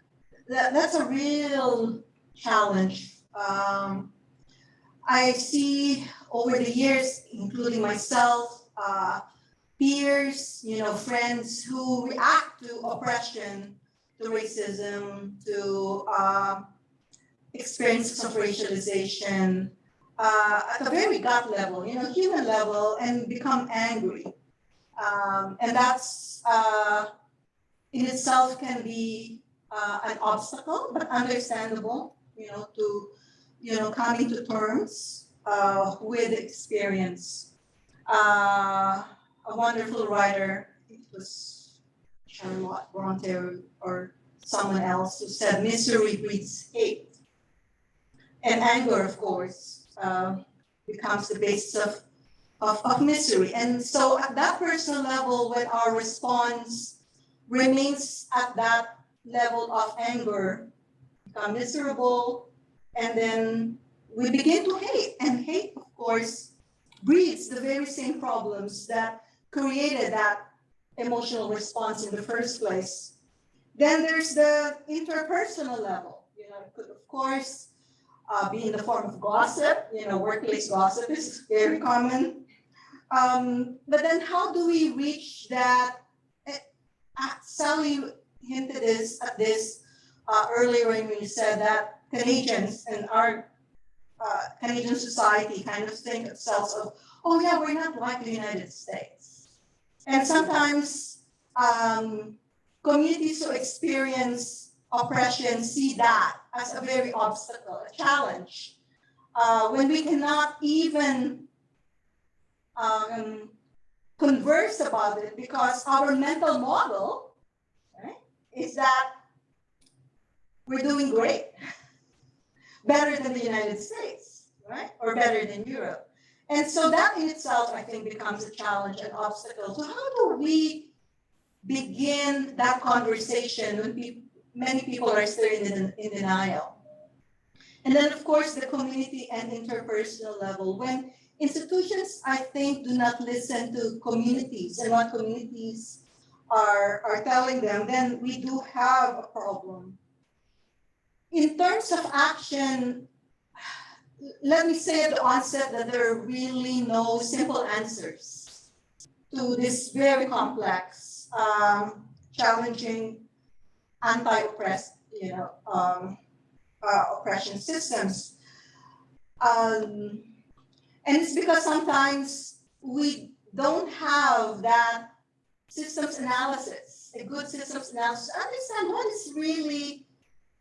that's a real challenge. I see over the years, including myself, peers, friends who react to oppression, to racism, to experiences of racialization at a very gut level, human level, and become angry. And that's in itself can be an obstacle, but understandable, to coming to terms with experience. A wonderful writer, it was Charlotte Bronte or someone else, who said misery breeds hate. And anger, of course, becomes the basis of misery. And so at that personal level, when our response remains at that level of anger, become miserable, and then we begin to hate. And hate, of course, breeds the very same problems that created that emotional response in the first place. Then there's the interpersonal level. It could, of course, be in the form of gossip. Workplace gossip is very common. But then how do we reach that? Sally hinted at this earlier when you said that Canadians and our Canadian society kind of think itself of, oh yeah, we're not like the United States. And sometimes communities who experience oppression see that as a very obstacle, a challenge. When we cannot even converse about it because our mental model, right, is that we're doing great, better than the United States, right, or better than Europe. And so that in itself, I think, becomes a challenge, an obstacle. So how do we begin that conversation when many people are still in denial? And then, of course, the community and interpersonal level. When institutions, I think, do not listen to communities and what communities are telling them, then we do have a problem. In terms of action, let me say at the onset that there are really no simple answers to this very complex, challenging, anti-oppressed, oppression systems. And it's because sometimes we don't have that systems analysis, a good systems analysis, to understand what is really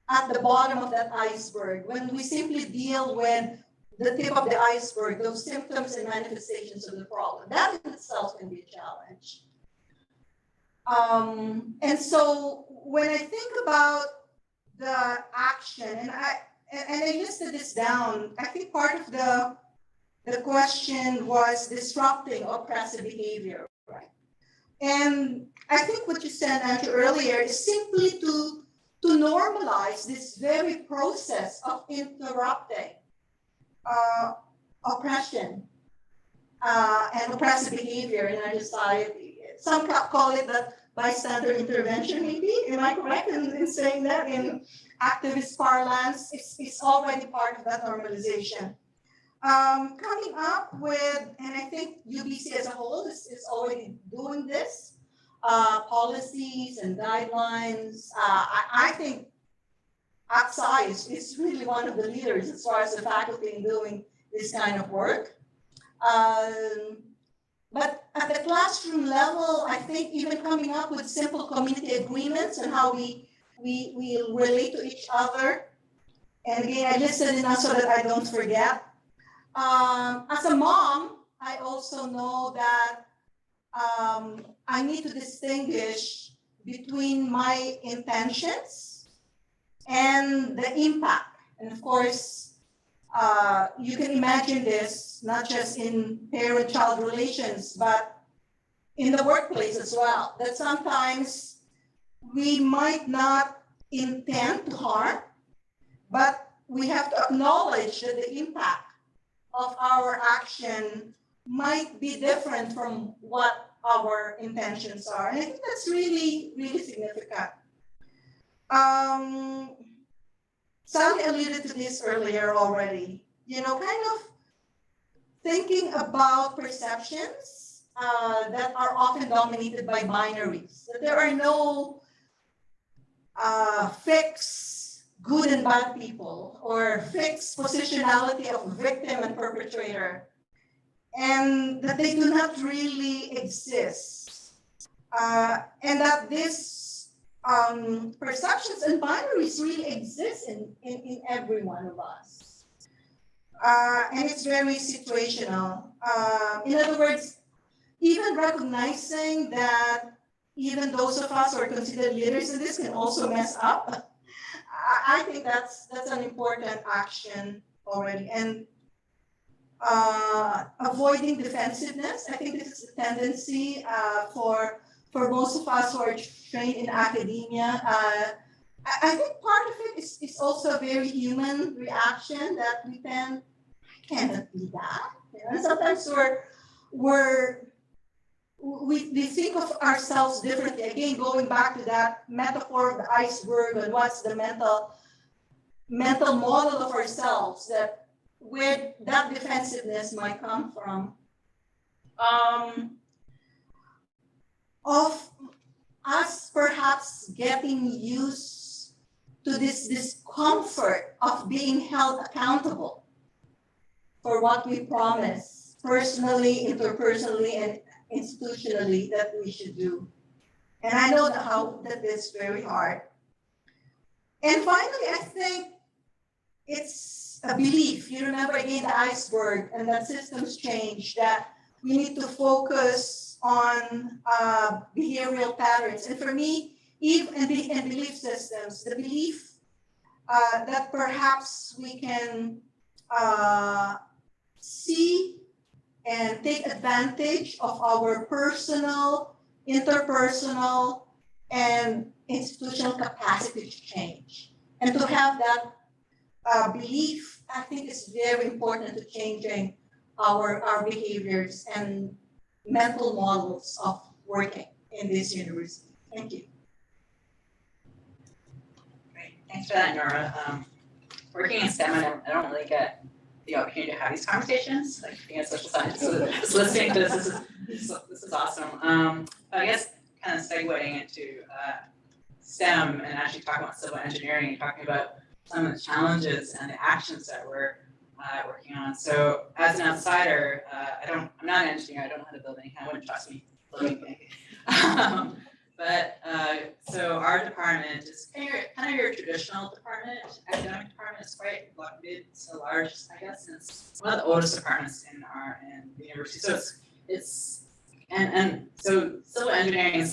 at the bottom of that iceberg. When we simply deal with the tip of the iceberg, those symptoms and manifestations of the problem, that in itself can be a challenge. And so when I think about the action, and I listed this down, I think part of the question was disrupting oppressive behavior, right? And I think what you said, Andrew, earlier is simply to normalize this very process of interrupting oppression and oppressive behavior in our society. Some call it the bystander intervention, maybe. Am I correct in saying that? In activist parlance, it's already part of that normalization. Coming up with, and I think UBC as a whole is already doing this, policies and guidelines. I think ACSI is really one of the leaders as far as the faculty in doing this kind of work. But at the classroom level, I think even coming up with simple community agreements and how we relate to each other. And again, I listed it now so that I don't forget. As a mom, I also know that I need to distinguish between my intentions and the impact. And of course, you can imagine this not just in parent-child relations, but in the workplace as well, that sometimes we might not intend to harm, but we have to acknowledge that the impact of our action might be different from what our intentions are. And I think that's really, really significant. Sally alluded to this earlier already, kind of thinking about perceptions that are often dominated by binaries, that there are no fixed good and bad people or fixed positionality of victim and perpetrator, and that they do not really exist. And that these perceptions and binaries really exist in every one of us. And it's very situational. In other words, even recognizing that even those of us who are considered leaders in this can also mess up, I think that's an important action already. And avoiding defensiveness. I think this is a tendency for most of us who are trained in academia. I think part of it is also a very human reaction that we tend, I cannot be that. You know? And sometimes we think of ourselves differently. Again, going back to that metaphor of the iceberg and what's the mental model of ourselves, that where that defensiveness might come from. Of us perhaps getting used to this discomfort of being held accountable for what we promise personally, interpersonally, and institutionally that we should do. And I know that is very hard. And finally, I think it's a belief. You remember again the iceberg and that systems change, that we need to focus on behavioral patterns. And for me, even in belief systems, the belief that perhaps we can see and take advantage of our personal, interpersonal, and institutional capacity to change. And to have that belief, I think, is very important to changing our behaviors and mental models of working in this university. Thank you. Great, thanks for that, Nora. Working in STEM, I don't really get the opportunity to have these conversations, like being a social scientist, so just listening to this is awesome. But I guess kind of segueing into STEM and actually talking about civil engineering and talking about some of the challenges and the actions that we're working on. So as an outsider, I'm not an engineer, I don't know how to build anything, I wouldn't trust me building anything. So our department is kind of your traditional department. Academic department is quite so large, I guess, and it's one of the oldest departments in the university. So so civil engineering in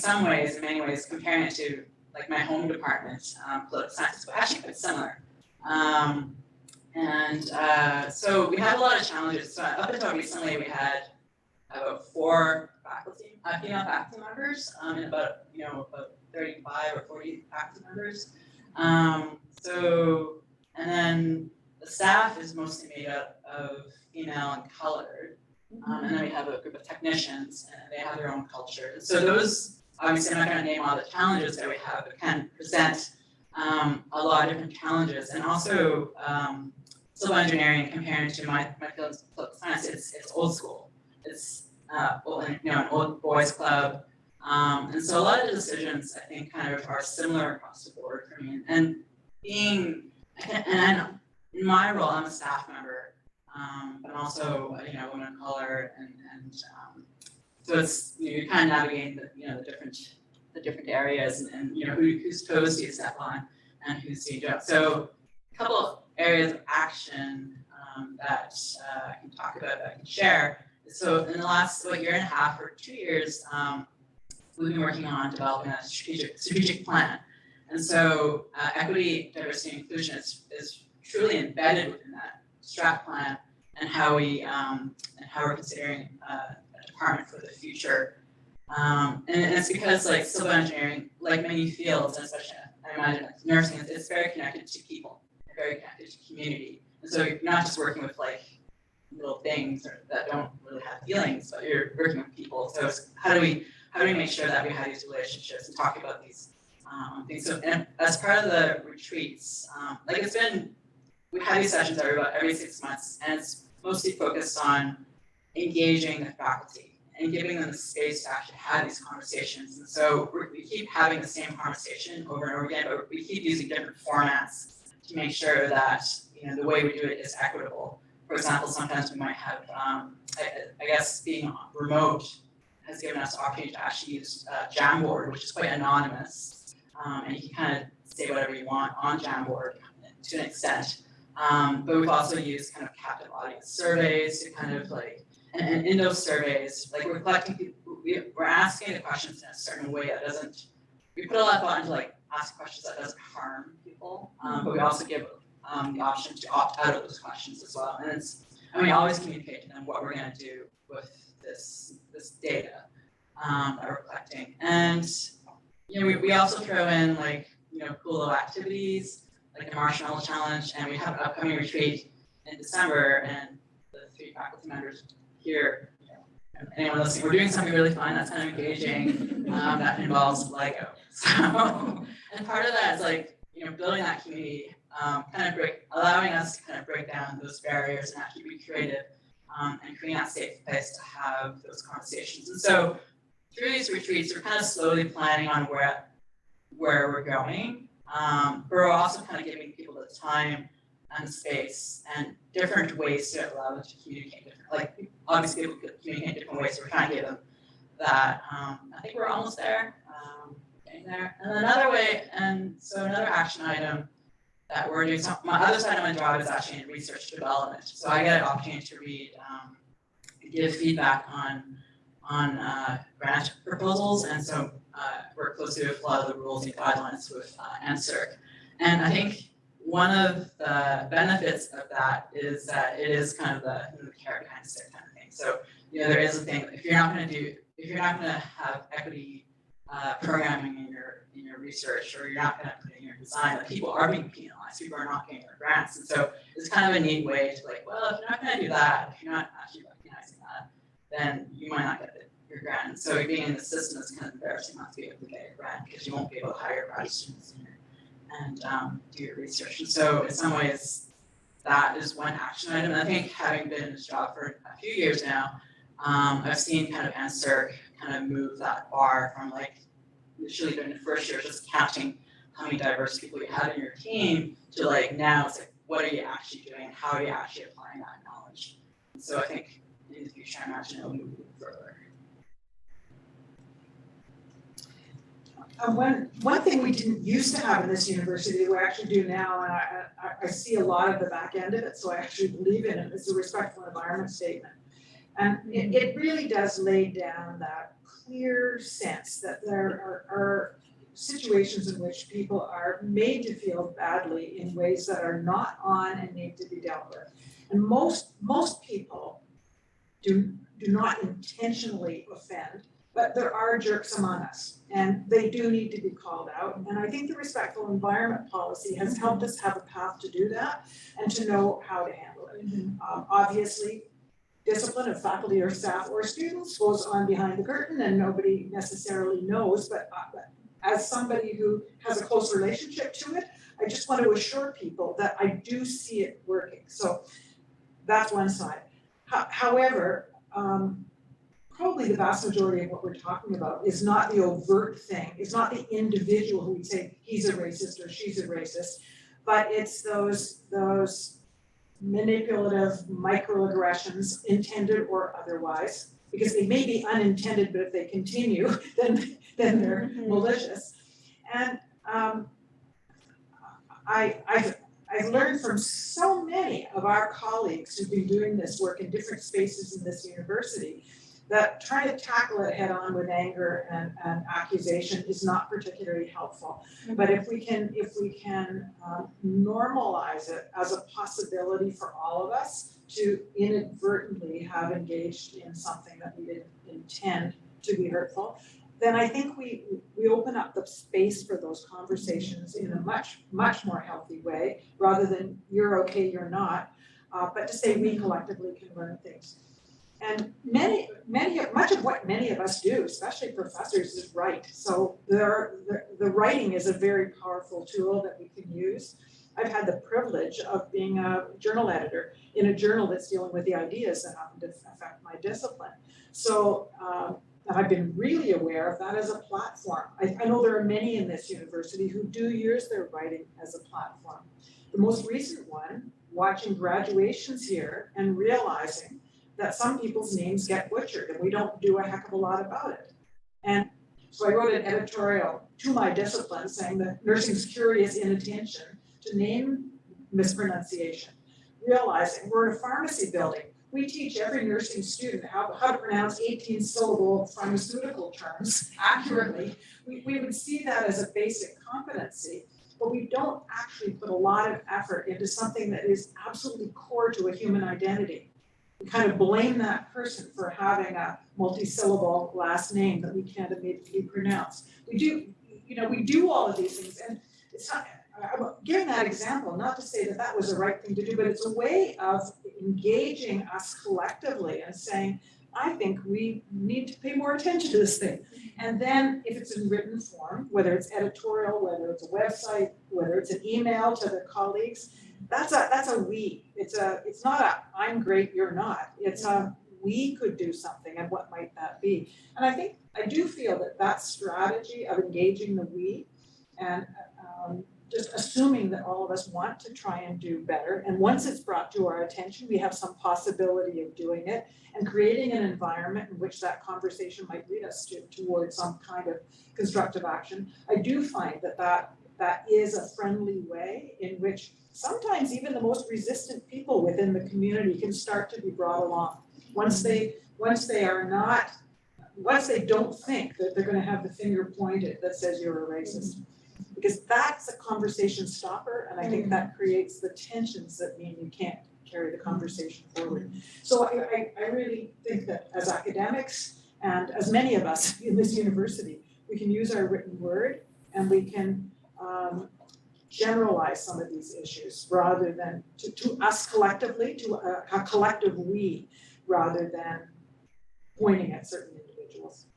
many ways, comparing it to like my home department, political science, but actually quite similar. So we have a lot of challenges. So up until recently, we had about 4 female faculty members, and about 35 or 40 faculty members. And then the staff is mostly made up of female and colored. And then we have a group of technicians, and they have their own culture. So those, obviously, I'm not going to name all the challenges that we have, but can present a lot of different challenges. And also, civil engineering, compared to my field of political science, it's old school. It's an old boys club. And so a lot of the decisions, I think, kind of are similar across the board for me. And in my role, I'm a staff member, but I'm also a woman of color, and so it's you're kind of navigating the different areas, and whose toes do you step on and who's do you jump. So a couple of areas of action that I can talk about, that I can share. So in the last year and a half or 2 years, we've been working on developing a strategic plan. And so equity, diversity, and inclusion is truly embedded within that strat plan, and how we're considering a department for the future. And it's because like civil engineering, like many fields, and especially I imagine like nursing, it's very connected to people, and very connected to community. And so you're not just working with like little things that don't really have feelings, but you're working with people. So it's how do we make sure that we have these relationships and talk about these things? So and as part of the retreats, we have these sessions every 6 months, and it's mostly focused on engaging the faculty and giving them the space to actually have these conversations. And so we keep having the same conversation over and over again, but we keep using different formats to make sure that the way we do it is equitable. For example, sometimes we might have, I guess being remote has given us the opportunity to actually use Jamboard, which is quite anonymous, and you can kind of say whatever you want on Jamboard to an extent. But we've also used kind of captive audience surveys to kind of like, and in those surveys, like we're collecting people, we're asking the questions in a certain way that doesn't, we put a lot of thought into like ask questions that doesn't harm people, but we also give the option to opt out of those questions as well. And and we always communicate to them what we're gonna do with this data that we're collecting. And we also throw in like cool little activities like the marshmallow challenge, and we have an upcoming retreat in December, and the 3 faculty members here, and anyone listening, we're doing something really fun that's kind of engaging that involves Lego. So, and part of that is like building that community, allowing us to kind of break down those barriers and actually be creative, and create that safe place to have those conversations. And so through these retreats, we're kind of slowly planning on where we're going. But we're also kind of giving people the time and space and different ways to allow them to communicate. Like obviously people could communicate different ways, so we're trying to give them that. I think we're almost there, getting there. And another way, and so another action item that we're doing, my other side of my job is actually in research development. So I get an opportunity to read, give feedback on grant proposals, and so work closely with a lot of the rules and guidelines with NSERC. And I think one of the benefits of that is that it is kind of the carrot behind the stick kind of thing. So there is a thing, if you're not going to have equity programming in your research, or you're not going to put in your design, that people are being penalized, people are not getting their grants. And so it's kind of a neat way to like, well, if you're not going to do that, if you're not actually recognizing that, then you might not get your grant. And so being in the system is kind of embarrassing not to be able to get your grant, because you won't be able to hire grad students and do your research. And so in some ways, that is one action item. And I think having been in this job for a few years now, I've seen kind of NSERC kind of move that bar from like literally during the first year just counting how many diverse people you have in your team to like now it's like, what are you actually doing? How are you actually applying that knowledge? And so I think in the future, I imagine it'll move further. One thing we didn't used to have in this university, we actually do now, and I see a lot of the back end of it, so I actually believe in it, is the respectful environment statement. And it really does lay down that clear sense that there are situations in which people are made to feel badly in ways that are not on and need to be dealt with. And most people do not intentionally offend, but there are jerks among us, and they do need to be called out. And I think the respectful environment policy has helped us have a path to do that and to know how to handle it. Obviously, discipline of faculty or staff or students goes on behind the curtain and nobody necessarily knows, but as somebody who has a close relationship to it, I just want to assure people that I do see it working. So that's one side. However, probably the vast majority of what we're talking about is not the overt thing. It's not the individual who would say he's a racist or she's a racist, but it's those manipulative microaggressions, intended or otherwise, because they may be unintended, but if they continue, then they're malicious. And I've learned from so many of our colleagues who've been doing this work in different spaces in this university that trying to tackle it head on with anger and accusation is not particularly helpful. But if we can normalize it as a possibility for all of us to inadvertently have engaged in something that we didn't intend to be hurtful, then I think we open up the space for those conversations in a much more healthy way, rather than you're okay, you're not, but to say we collectively can learn things. And much of what many of us do, especially professors, is write. So the writing is a very powerful tool that we can use. I've had the privilege of being a journal editor in a journal that's dealing with the ideas that happen to affect my discipline. So I've been really aware of that as a platform. I know there are many in this university who do use their writing as a platform. The most recent one, watching graduations here and realizing that some people's names get butchered and we don't do a heck of a lot about it. And so I wrote an editorial to my discipline saying that nursing's curious inattention to name mispronunciation, realizing we're in a pharmacy building. We teach every nursing student how to pronounce 18-syllable pharmaceutical terms accurately. We would see that as a basic competency, but we don't actually put a lot of effort into something that is absolutely core to a human identity. we kind of blame that person for having a multi-syllable last name that we can't immediately pronounce. We do all of these things, and it's not, I'm giving that example, not to say that that was the right thing to do, but it's a way of engaging us collectively and saying, I think we need to pay more attention to this thing. And then if it's in written form, whether it's editorial, whether it's a website, whether it's an email to the colleagues, that's a we. It's not a I'm great, you're not. It's a we could do something, and what might that be? And I do feel that strategy of engaging the we and just assuming that all of us want to try and do better, and once it's brought to our attention, we have some possibility of doing it and creating an environment in which that conversation might lead us towards some kind of constructive action. I do find that is a friendly way in which sometimes even the most resistant people within the community can start to be brought along. Once they don't think that they're going to have the finger pointed that says you're a racist. Because that's a conversation stopper, and I think that creates the tensions that mean you can't carry the conversation forward. So I really think that as academics, and as many of us in this university, we can use our written word and we can generalize some of these issues rather than to us collectively, to a collective we, rather than pointing at certain individuals.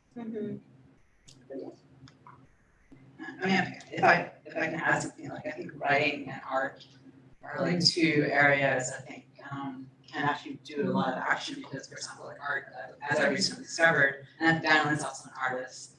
I mean, if I can add something, like I think writing and art are like two areas I think can actually do a lot of action, because, for example, like art, as I recently discovered, and Daniel is also an artist,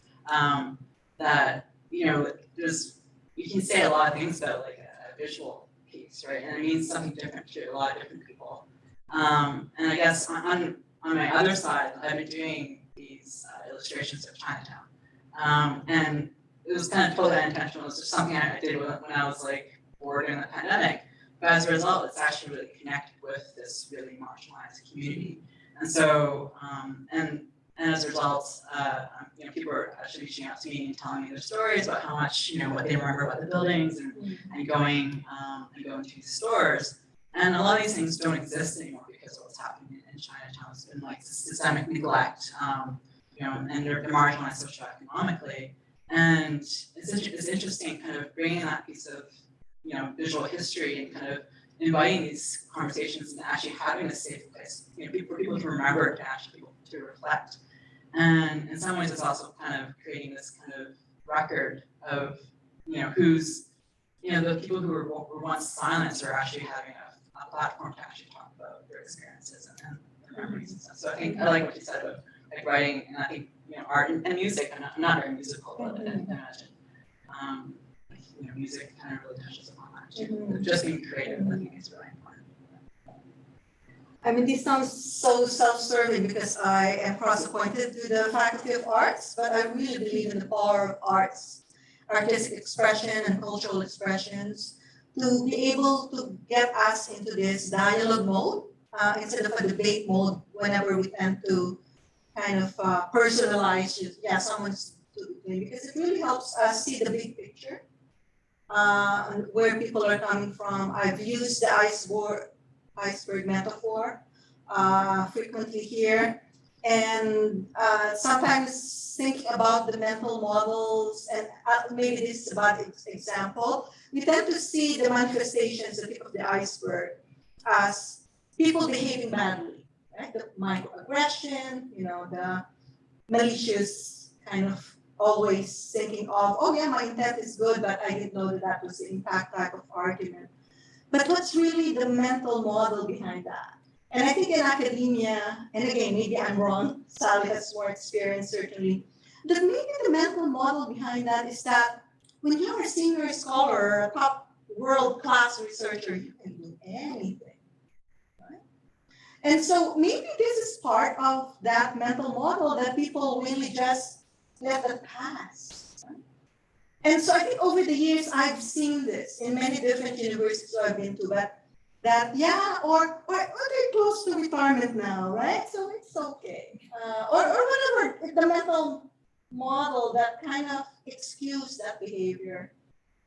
that you can say a lot of things about like a visual piece, right? And it means something different to a lot of different people. And I guess on my other side, I've been doing these illustrations of Chinatown, and it was kind of totally unintentional. It was just something I did when I was like bored during the pandemic. But as a result, it's actually really connected with this really marginalized community. And so, and as a result, people are actually reaching out to me and telling me their stories about how much, what they remember about the buildings and going to these stores. And a lot of these things don't exist anymore because of what's happening in Chinatown. It's been like systemic neglect, and they're marginalized socioeconomically. And it's interesting kind of bringing that piece of, visual history and kind of inviting these conversations and actually having a safe place, for people to remember, to actually people to reflect. And in some ways it's also kind of creating this kind of record of, who's, the people who were once silenced are actually having a platform to actually talk about their experiences and their memories and stuff. So I think I like what you said about like writing, and I think art and music. I'm not very musical, but I can imagine music kind of really touches upon that too. Just being creative, I think, is really important. I mean, this sounds so self-serving because I am cross-appointed to the Faculty of Arts, but I really believe in the power of arts, artistic expression and cultural expressions, to be able to get us into this dialogue mode instead of a debate mode whenever we tend to kind of personalize someone's doing, because it really helps us see the big picture, where people are coming from. I've used the iceberg metaphor frequently here, and sometimes thinking about the mental models, and maybe this is a bad example. We tend to see the manifestations, the tip of the iceberg, as people behaving badly, right? The microaggression, the malicious kind of always thinking of, oh yeah, my intent is good, but I didn't know that was the impact type of argument. But what's really the mental model behind that? And I think in academia, and again, maybe I'm wrong, Sally has more experience certainly, that maybe the mental model behind that is that when you're a senior scholar or a top world-class researcher, you can do anything, right? And so maybe this is part of that mental model that people really just let it pass. Right? And so I think over the years, I've seen this in many different universities I've been to, but that, or they're close to retirement now, right? So it's okay. Or whatever, the mental model that kind of excuse that behavior.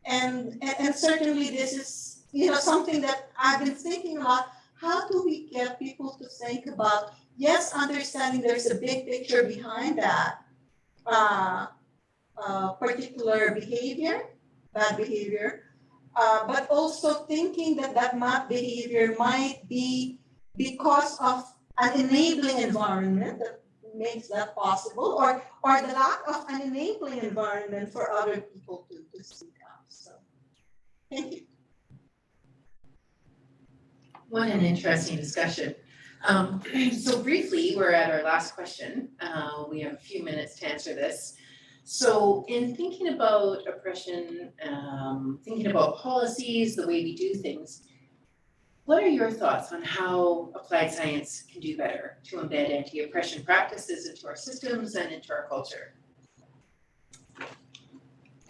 And certainly this is, something that I've been thinking about. how do we get people to think about, yes, understanding there's a big picture behind that particular behavior, bad behavior, but also thinking that that bad behavior might be because of an enabling environment that makes that possible, or the lack of an enabling environment for other people to speak up. So, thank you. What an interesting discussion. So briefly, we're at our last question. We have a few minutes to answer this. So in thinking about oppression, thinking about policies, the way we do things, what are your thoughts on how applied science can do better to embed anti-oppression practices into our systems and into our culture?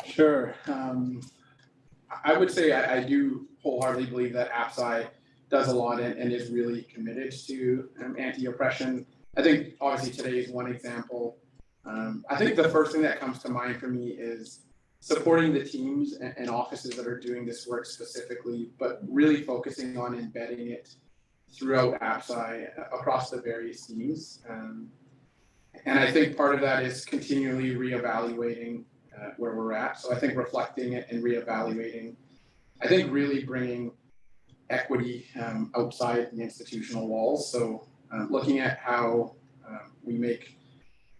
Sure. I would say I do wholeheartedly believe that AppSci does a lot and is really committed to anti-oppression. I think obviously today is one example. I think the first thing that comes to mind for me is supporting the teams and offices that are doing this work specifically, but really focusing on embedding it throughout AppSci across the various teams. And I think part of that is continually reevaluating where we're at. So I think reflecting it and reevaluating, I think really bringing equity outside the institutional walls. So looking at how we make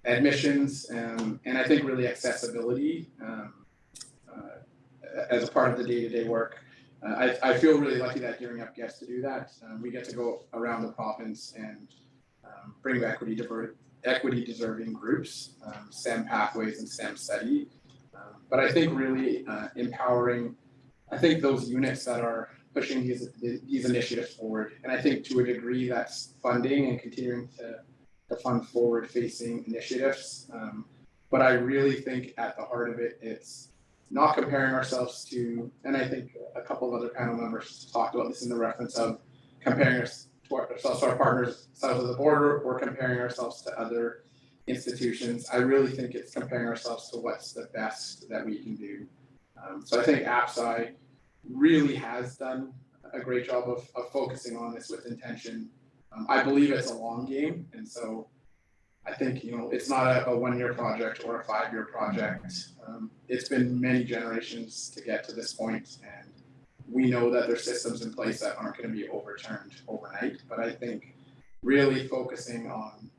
admissions and I think really accessibility as a part of the day-to-day work. I feel really lucky that Gearing Up gets to do that. We get to go around the province and bring equity deserving groups, STEM pathways and STEM study. But I think really empowering, I think those units that are pushing these initiatives forward. And I think to a degree that's funding and continuing to fund forward-facing initiatives. But I really think at the heart of it, it's not comparing ourselves to, and I think a couple of other panel members talked about this in the reference of comparing ourselves to our partners south of the border or comparing ourselves to other institutions. I really think it's comparing ourselves to what's the best that we can do. So I think AppSci really has done a great job of focusing on this with intention. I believe it's a long game, and so I think it's not a 1-year project or a 5-year project. It's been many generations to get to this point, and we know that there's systems in place that aren't going to be overturned overnight. But I think really focusing on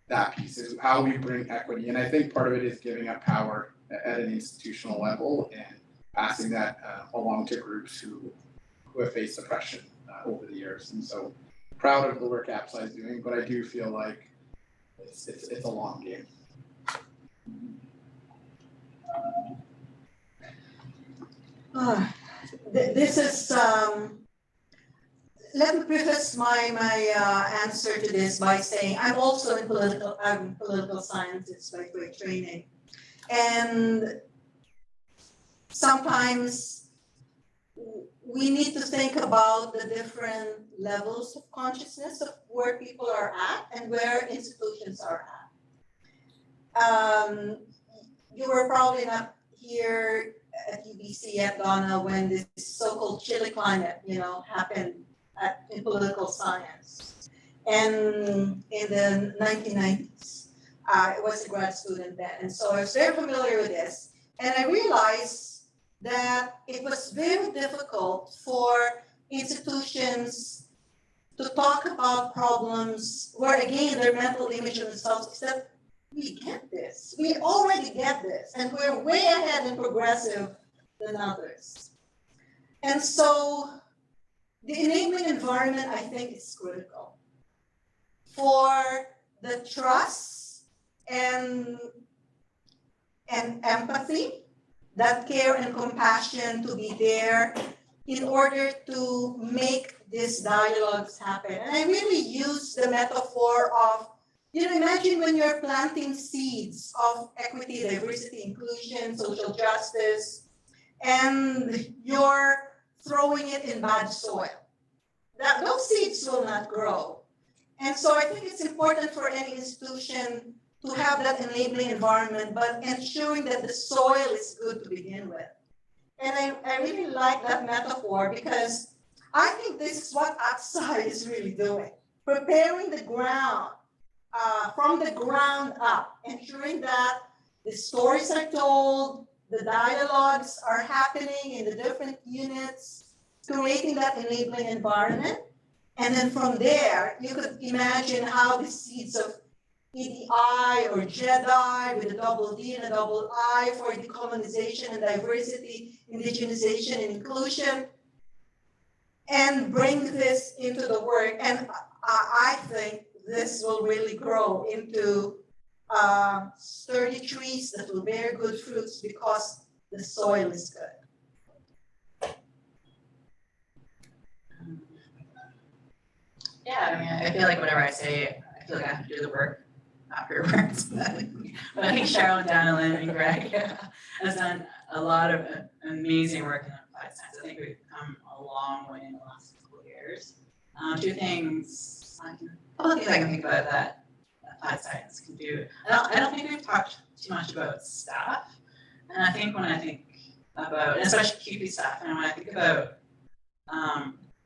that piece is how we bring equity, and I think part of it is giving up power at an institutional level and passing that along to groups who have faced oppression over the years. And so proud of the work AppSci is doing, but I do feel like it's a long game. This is, let me preface my answer to this by saying I'm also in political sciences by training. And sometimes we need to think about the different levels of consciousness of where people are at and where institutions are at. You were probably not here at UBC at Ghana when this so-called chilly climate, happened in political science. And in the 1990s, I was a grad student then. And so I was very familiar with this. And I realized that it was very difficult for institutions to talk about problems where, again, their mental image of themselves is that we get this. We already get this. And we're way ahead and progressive than others. And so the enabling environment, I think, is critical for the trust and empathy, that care and compassion to be there in order to make these dialogues happen. And I really use the metaphor of, imagine when you're planting seeds of equity, diversity, inclusion, social justice, and you're throwing it in bad soil. Those seeds will not grow. And so I think it's important for any institution to have that enabling environment, but ensuring that the soil is good to begin with. And I really like that metaphor because I think this is what outside is really doing, preparing the ground from the ground up, ensuring that the stories are told, the dialogues are happening in the different units, creating that enabling environment. And then from there, you could imagine how the seeds of EDI or JEDI with a double D and a double I for decolonization and diversity, indigenization and inclusion, and bring this into the work. And I think this will really grow into sturdy trees that will bear good fruits because the soil is good. Yeah, I mean, I feel like whenever I say, I feel like I have to do the work afterwards. But I think Cheryl, Danilyn, and Greg has done a lot of amazing work in applied science. I think we've come a long way in the last couple of years. A couple of things I can think about that applied science can do. I don't think we've talked too much about staff. And I think when I think about, and especially QP staff, and when I think about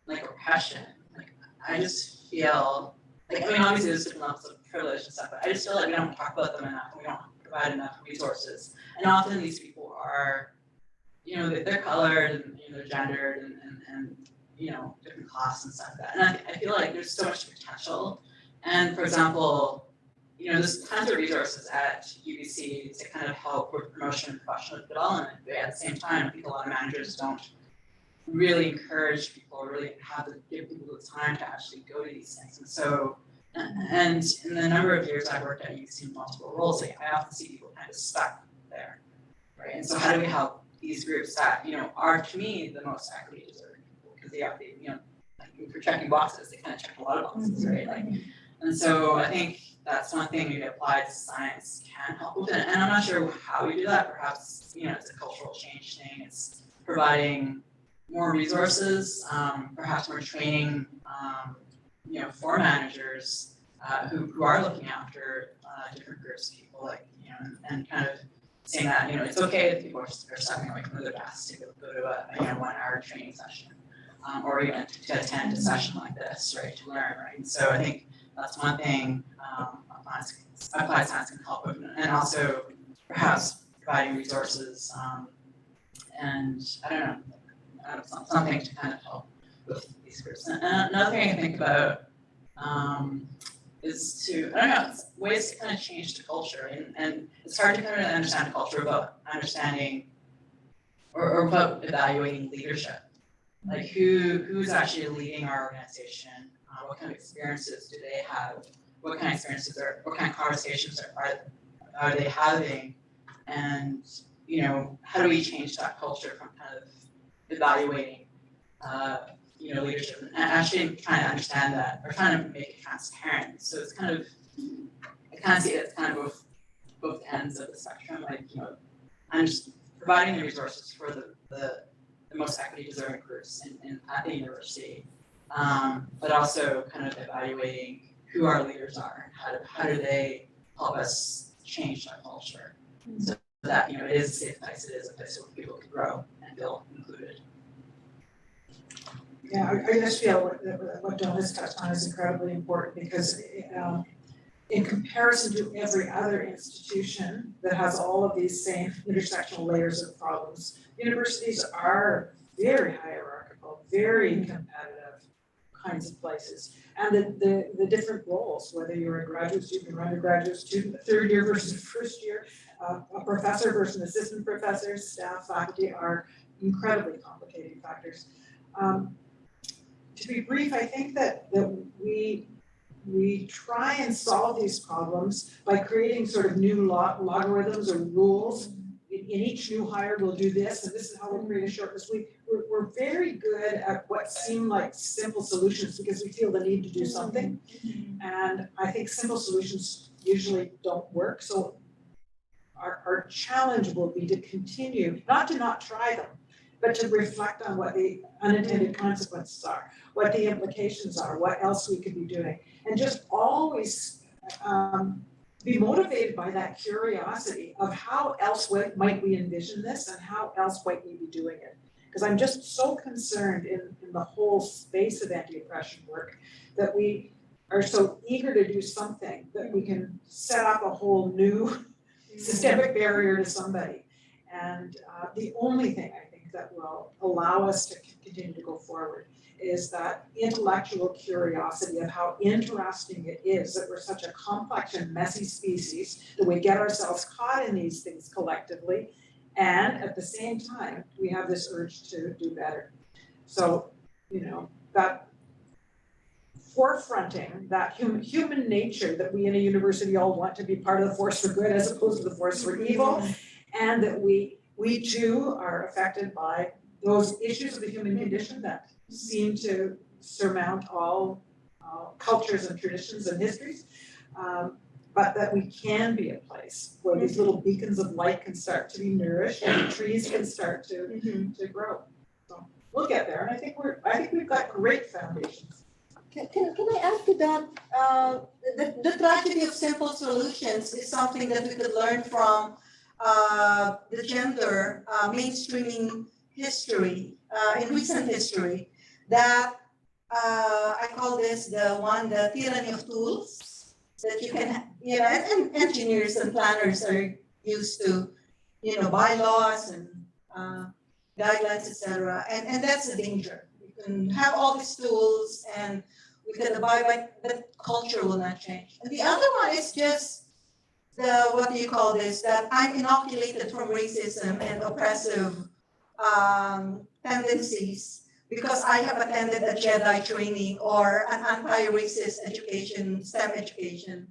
like oppression, like I just feel like, I mean, obviously there's different levels of privilege and stuff, but I just feel like we don't talk about them enough, and we don't provide enough resources. And often these people are, you know, they're colored and, you know, they're gendered and you know, different class and stuff like that. And I feel like there's so much potential. And for example, you know, there's tons of resources at UBC to kind of help with promotion and professional development. But at the same time, I think a lot of managers don't really encourage people or really give people the time to actually go to these things. And so, and in the number of years I've worked at UBC in multiple roles, like, I often see people kind of stuck there, right? And so how do we help these groups that, you know, are to me the most equity deserving people, because they, you know, like if you're checking boxes, they kind of check a lot of boxes, right? Like, and so I think that's one thing maybe applied science can help with it. And I'm not sure how we do that. Perhaps, you know, it's a cultural change thing. It's providing more resources, perhaps more training, you know, for managers who are looking after different groups of people, like, you know, and kind of saying that, you know, it's okay if people are stepping away from their desks to go to a, you know, 1 hour training session, or even to attend a session like this, right, to learn, right? And so I think that's one thing applied science can help with, and also perhaps providing resources, and I don't know, something to kind of help with these groups. And another thing I can think about is to, I don't know, ways to kind of change the culture. And it's hard to kind of understand a culture without understanding or without evaluating leadership. Like who's actually leading our organization? What kind of experiences do they have? What kind of conversations are they having? And, you know, how do we change that culture from kind of evaluating, you know, leadership, and actually trying to understand that, or trying to make it transparent. So it's kind of, I kind of see it as kind of both ends of the spectrum, like, you know, I'm just providing the resources for the most equity deserving groups at the university, but also kind of evaluating who our leaders are, how do they help us change our culture, so that, you know, it is a safe place, it is a place where people can grow and feel included. Yeah, I just feel what Dawn has touched on is incredibly important, because in comparison to every other institution that has all of these same intersectional layers of problems, universities are very hierarchical, very competitive kinds of places. And the different roles, whether you're a graduate student or undergraduate student, third year versus first year, a professor versus an assistant professor, staff, faculty, are incredibly complicating factors. To be brief, I think that we try and solve these problems by creating sort of new logarithms or rules. In each new hire, we'll do this, and this is how we'll create a shortlist. We're very good at what seem like simple solutions because we feel the need to do something. And I think simple solutions usually don't work. So our challenge will be to continue, not to not try them, but to reflect on what the unintended consequences are, what the implications are, what else we could be doing. And just always be motivated by that curiosity of how else might we envision this and how else might we be doing it. Because I'm just so concerned in the whole space of anti-oppression work that we are so eager to do something that we can set up a whole new systemic barrier to somebody. And the only thing I think that will allow us to continue to go forward is that intellectual curiosity of how interesting it is that we're such a complex and messy species, that we get ourselves caught in these things collectively, and at the same time, we have this urge to do better. So, that forefronting that human nature that we in a university all want to be part of the force for good as opposed to the force for evil, and that we too are affected by those issues of the human condition that seem to surmount all cultures and traditions and histories, but that we can be a place where these little beacons of light can start to be nourished and trees can start to grow. So we'll get there, and I think we've got great foundations. Can I add to that? The tragedy of simple solutions is something that we could learn from the gender mainstreaming history, in recent history, that I call this the tyranny of tools, that you can, and engineers and planners are used to, bylaws and guidelines, etc. And that's the danger. You can have all these tools and we could abide by, but culture will not change. And the other one is just that I'm inoculated from racism and oppressive tendencies because I have attended a Jedi training or an anti-racist education, STEM education.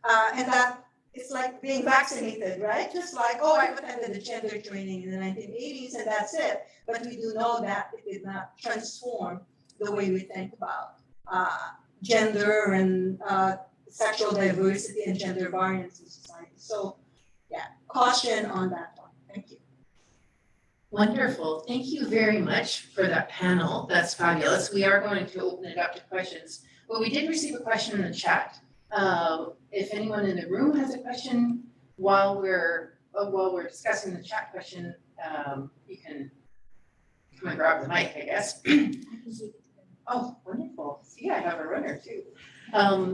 And that it's like being vaccinated, right? Just like, I've attended the gender training in the 1980s and that's it. But we do know that it did not transform the way we think about gender and sexual diversity and gender variance in society. So, caution on that one. Thank you. Wonderful. Thank you very much for that panel. That's fabulous. We are going to open it up to questions. But we did receive a question in the chat. If anyone in the room has a question while we're discussing the chat question, you can come and grab the mic, I guess. Oh, wonderful. See, I have a runner too.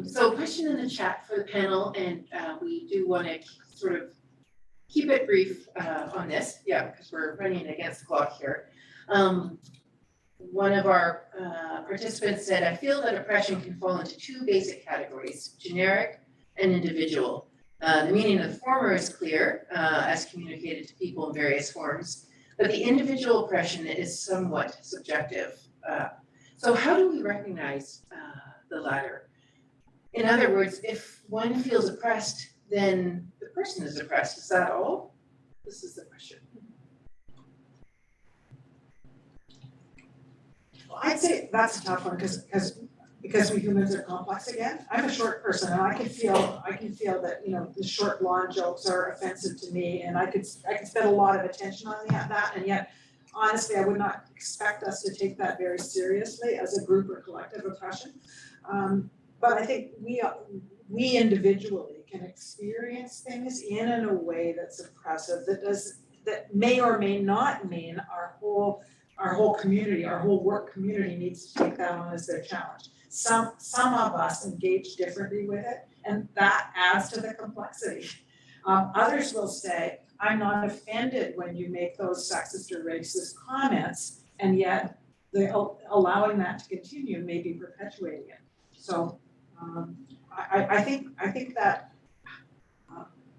So question in the chat for the panel, and we do want to sort of keep it brief on this, because we're running against the clock here. One of our participants said, I feel that oppression can fall into two basic categories, generic and individual. The meaning of the former is clear, as communicated to people in various forms, but the individual oppression is somewhat subjective. So how do we recognize the latter? In other words, if one feels oppressed, then the person is oppressed. Is that all? This is the question. Well, I'd say that's a tough one because we humans are complex again. I'm a short person and I can feel that the short blonde jokes are offensive to me, and I could spend a lot of attention on that, and yet honestly I would not expect us to take that very seriously as a group or collective oppression. But I think we individually can experience things in a way that's oppressive, that may or may not mean our whole community, our whole work community needs to take that on as their challenge. Some of us engage differently with it, and that adds to the complexity. Others will say, I'm not offended when you make those sexist or racist comments, and yet allowing that to continue may be perpetuating it. So I think that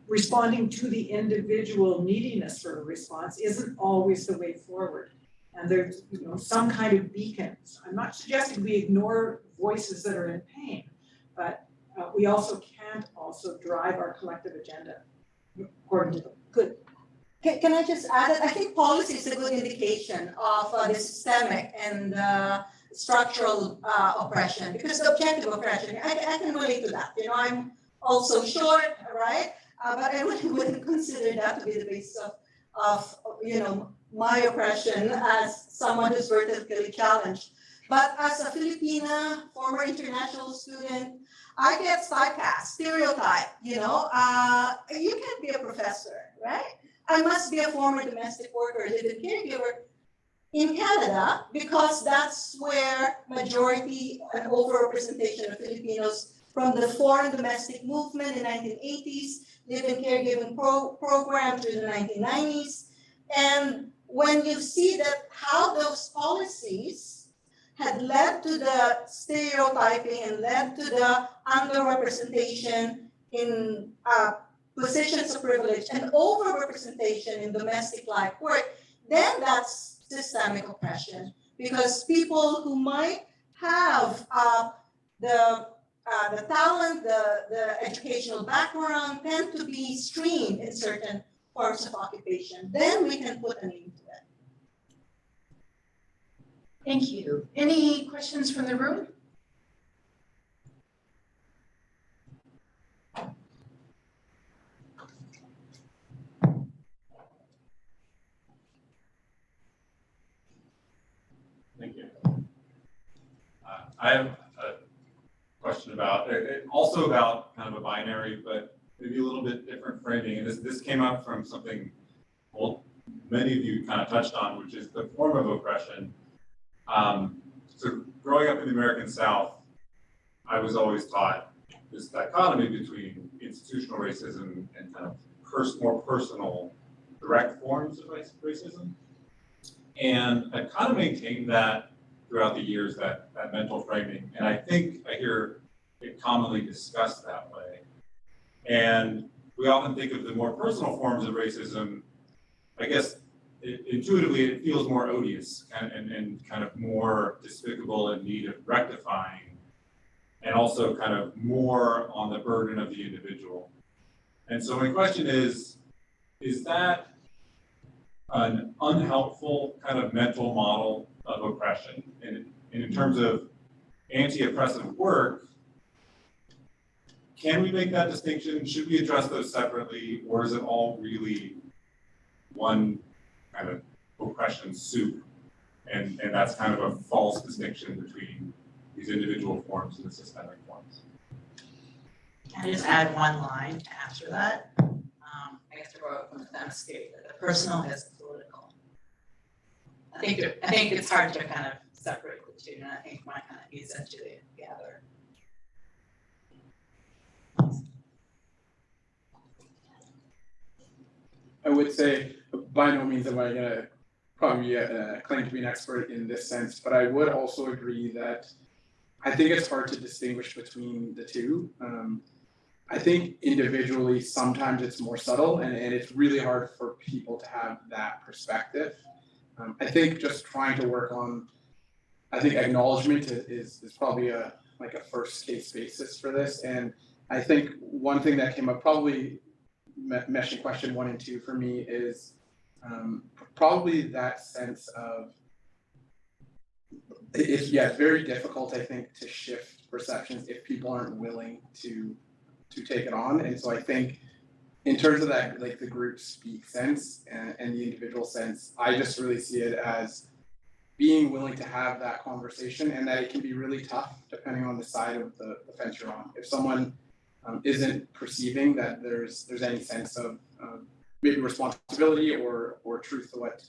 responding to the individual neediness for a response isn't always the way forward. And there's some kind of beacons. I'm not suggesting we ignore voices that are in pain, but we also can't also drive our collective agenda according to them. Good. Can I just add that I think policy is a good indication of the systemic and structural oppression, because the objective oppression, I can relate to that. I'm also short, right? But I wouldn't consider that to be the basis of my oppression as someone who's vertically challenged. But as a Filipina, former international student, I get typecast, stereotyped, you can't be a professor, right? I must be a former domestic worker, living caregiver. in Canada, because that's where majority and overrepresentation of Filipinos from the foreign domestic movement in 1980s, live-in caregiving program through the 1990s. And when you see that how those policies had led to the stereotyping and led to the underrepresentation in positions of privilege and overrepresentation in domestic life work, then that's systemic oppression, because people who might have the talent, the educational background tend to be streamed in certain forms of occupation. Then we can put a name to it. Thank you. Any questions from the room? Thank you. I have a question about, also about kind of a binary, but maybe a little bit different framing. And this came up from something, well, many of you kind of touched on, which is the form of oppression. So growing up in the American South, I was always taught this dichotomy between institutional racism and kind of more personal, direct forms of racism. And I've kind of maintained that throughout the years, that mental framing. And I think I hear it commonly discussed that way. And we often think of the more personal forms of racism, I guess intuitively it feels more odious and kind of more despicable in need of rectifying, and also kind of more on the burden of the individual. And so my question is that an unhelpful kind of mental model of oppression? And in terms of anti-oppressive work, can we make that distinction? Should we address those separately, or is it all really one kind of oppression soup? And that's kind of a false distinction between these individual forms and the systemic forms. Can I just add one line to answer that? I guess to borrow from the landscape, that the personal is political. I think it's hard to kind of separate the two, and I think one kind of feeds into the other. I would say by no means am I gonna probably claim to be an expert in this sense, but I would also agree that I think it's hard to distinguish between the two. I think individually, sometimes it's more subtle and it's really hard for people to have that perspective. I think just trying to work on, I think acknowledgement is probably a first case basis for this. And I think one thing that came up, probably meshing question 1 and 2 for me, is probably that sense of, it's very difficult, I think, to shift perceptions if people aren't willing to take it on. And so I think in terms of that, like the group speak sense and the individual sense, I just really see it as being willing to have that conversation, and that it can be really tough depending on the side of the fence you're on. If someone isn't perceiving that there's any sense of maybe responsibility or truth to what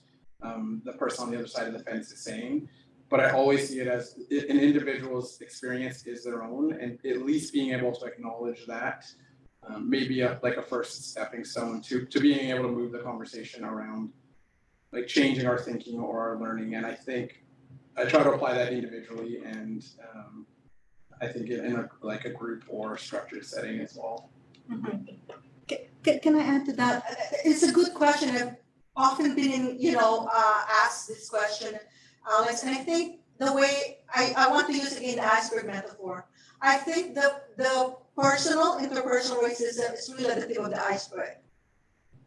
the person on the other side of the fence is saying. But I always see it as an individual's experience is their own, and at least being able to acknowledge that maybe a first stepping stone to being able to move the conversation around, like changing our thinking or our learning. And I think I try to apply that individually, and I think in a group or structured setting as well. Mm-hmm. Can I add to that? It's a good question. I've often been, asked this question, Alex, and I think the way I want to use again the iceberg metaphor. I think the personal, interpersonal racism is really at the tip of the iceberg.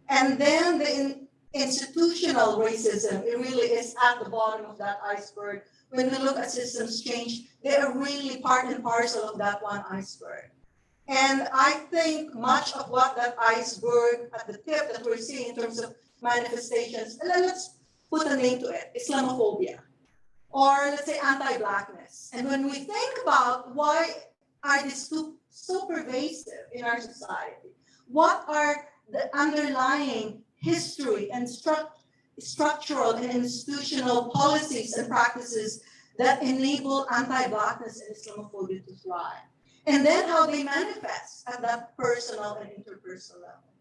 And then the institutional racism, it really is at the bottom of that iceberg. When we look at systems change, they are really part and parcel of that one iceberg. And I think much of what that iceberg at the tip that we're seeing in terms of manifestations, and let's put a name to it, Islamophobia, or let's say anti-Blackness. And when we think about why are these two so pervasive in our society, what are the underlying history and structural and institutional policies and practices that enable anti-Blackness and Islamophobia to thrive. And then how they manifest at that personal and interpersonal level.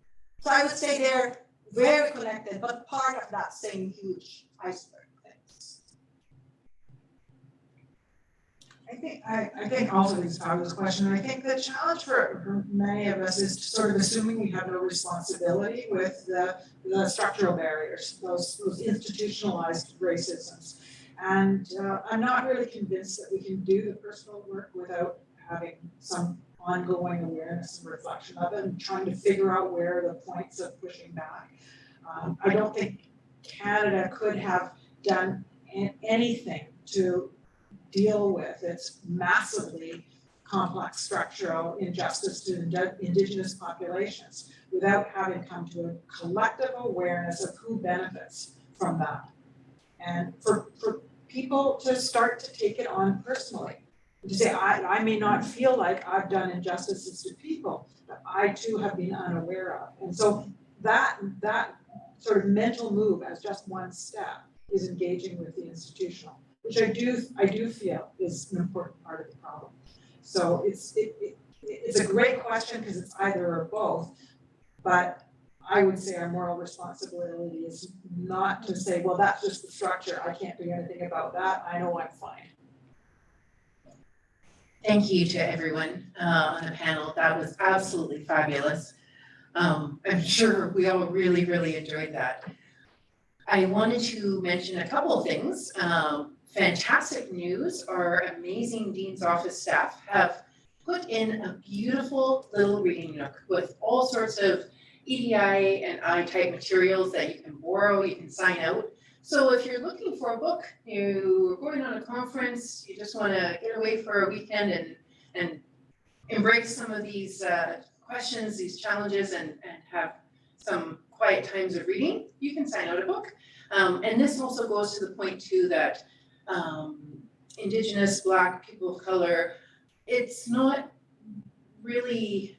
So I would say they're very connected, but part of that same huge iceberg. Thanks. I think also this is Tyler's question, and I think the challenge for many of us is sort of assuming we have no responsibility with the structural barriers, those institutionalized racisms. And I'm not really convinced that we can do the personal work without having some ongoing awareness and reflection of it and trying to figure out where are the points of pushing back. I don't think Canada could have done anything to deal with its massively complex structural injustice to Indigenous populations without having come to a collective awareness of who benefits from that. And for people to start to take it on personally, to say, I may not feel like I've done injustices to people, but I too have been unaware of. And so that sort of mental move as just one step is engaging with the institutional, which I do feel is an important part of the problem. So it's a great question because it's either or both, but I would say our moral responsibility is not to say, well, that's just the structure, I can't do anything about that, I know I'm fine. Thank you to everyone on the panel. That was absolutely fabulous. I'm sure we all really, really enjoyed that. I wanted to mention a couple of things. Fantastic news, our amazing Dean's Office staff have put in a beautiful little reading nook with all sorts of EDI and I-type materials that you can borrow, you can sign out. So if you're looking for a book, you're going on a conference, you just want to get away for a weekend and embrace some of these questions, these challenges, and have some quiet times of reading, you can sign out a book. And this also goes to the point too that Indigenous, Black, people of color, it's not really,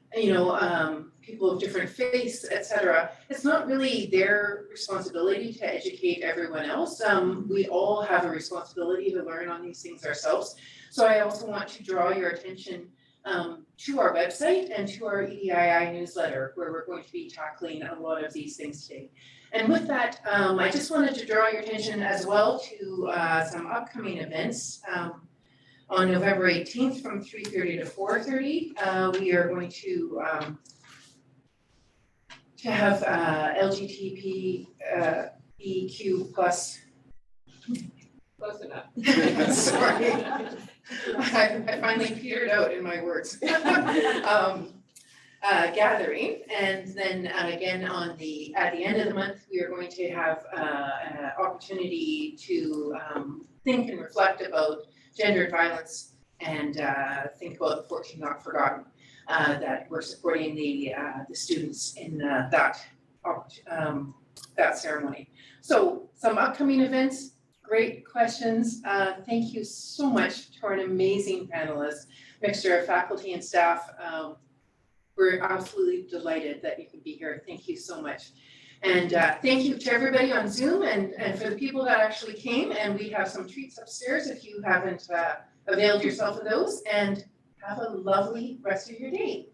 people of different faiths, etc. It's not really their responsibility to educate everyone else. We all have a responsibility to learn on these things ourselves. So I also want to draw your attention to our website and to our EDII newsletter, where we're going to be tackling a lot of these things today. And with that, I just wanted to draw your attention as well to some upcoming events. On November 18th from 3:30 to 4:30, we are going to have LGBTQ plus. Close enough. Sorry, I finally petered out in my words. Gathering, and then again at the end of the month, we are going to have an opportunity to think and reflect about gendered violence and think about the 14 Not Forgotten, that we're supporting the students in that ceremony. So some upcoming events, great questions. Thank you so much to our amazing panelists, mixture of faculty and staff. We're absolutely delighted that you could be here. Thank you so much. And thank you to everybody on Zoom and for the people that actually came. And we have some treats upstairs if you haven't availed yourself of those. And have a lovely rest of your day.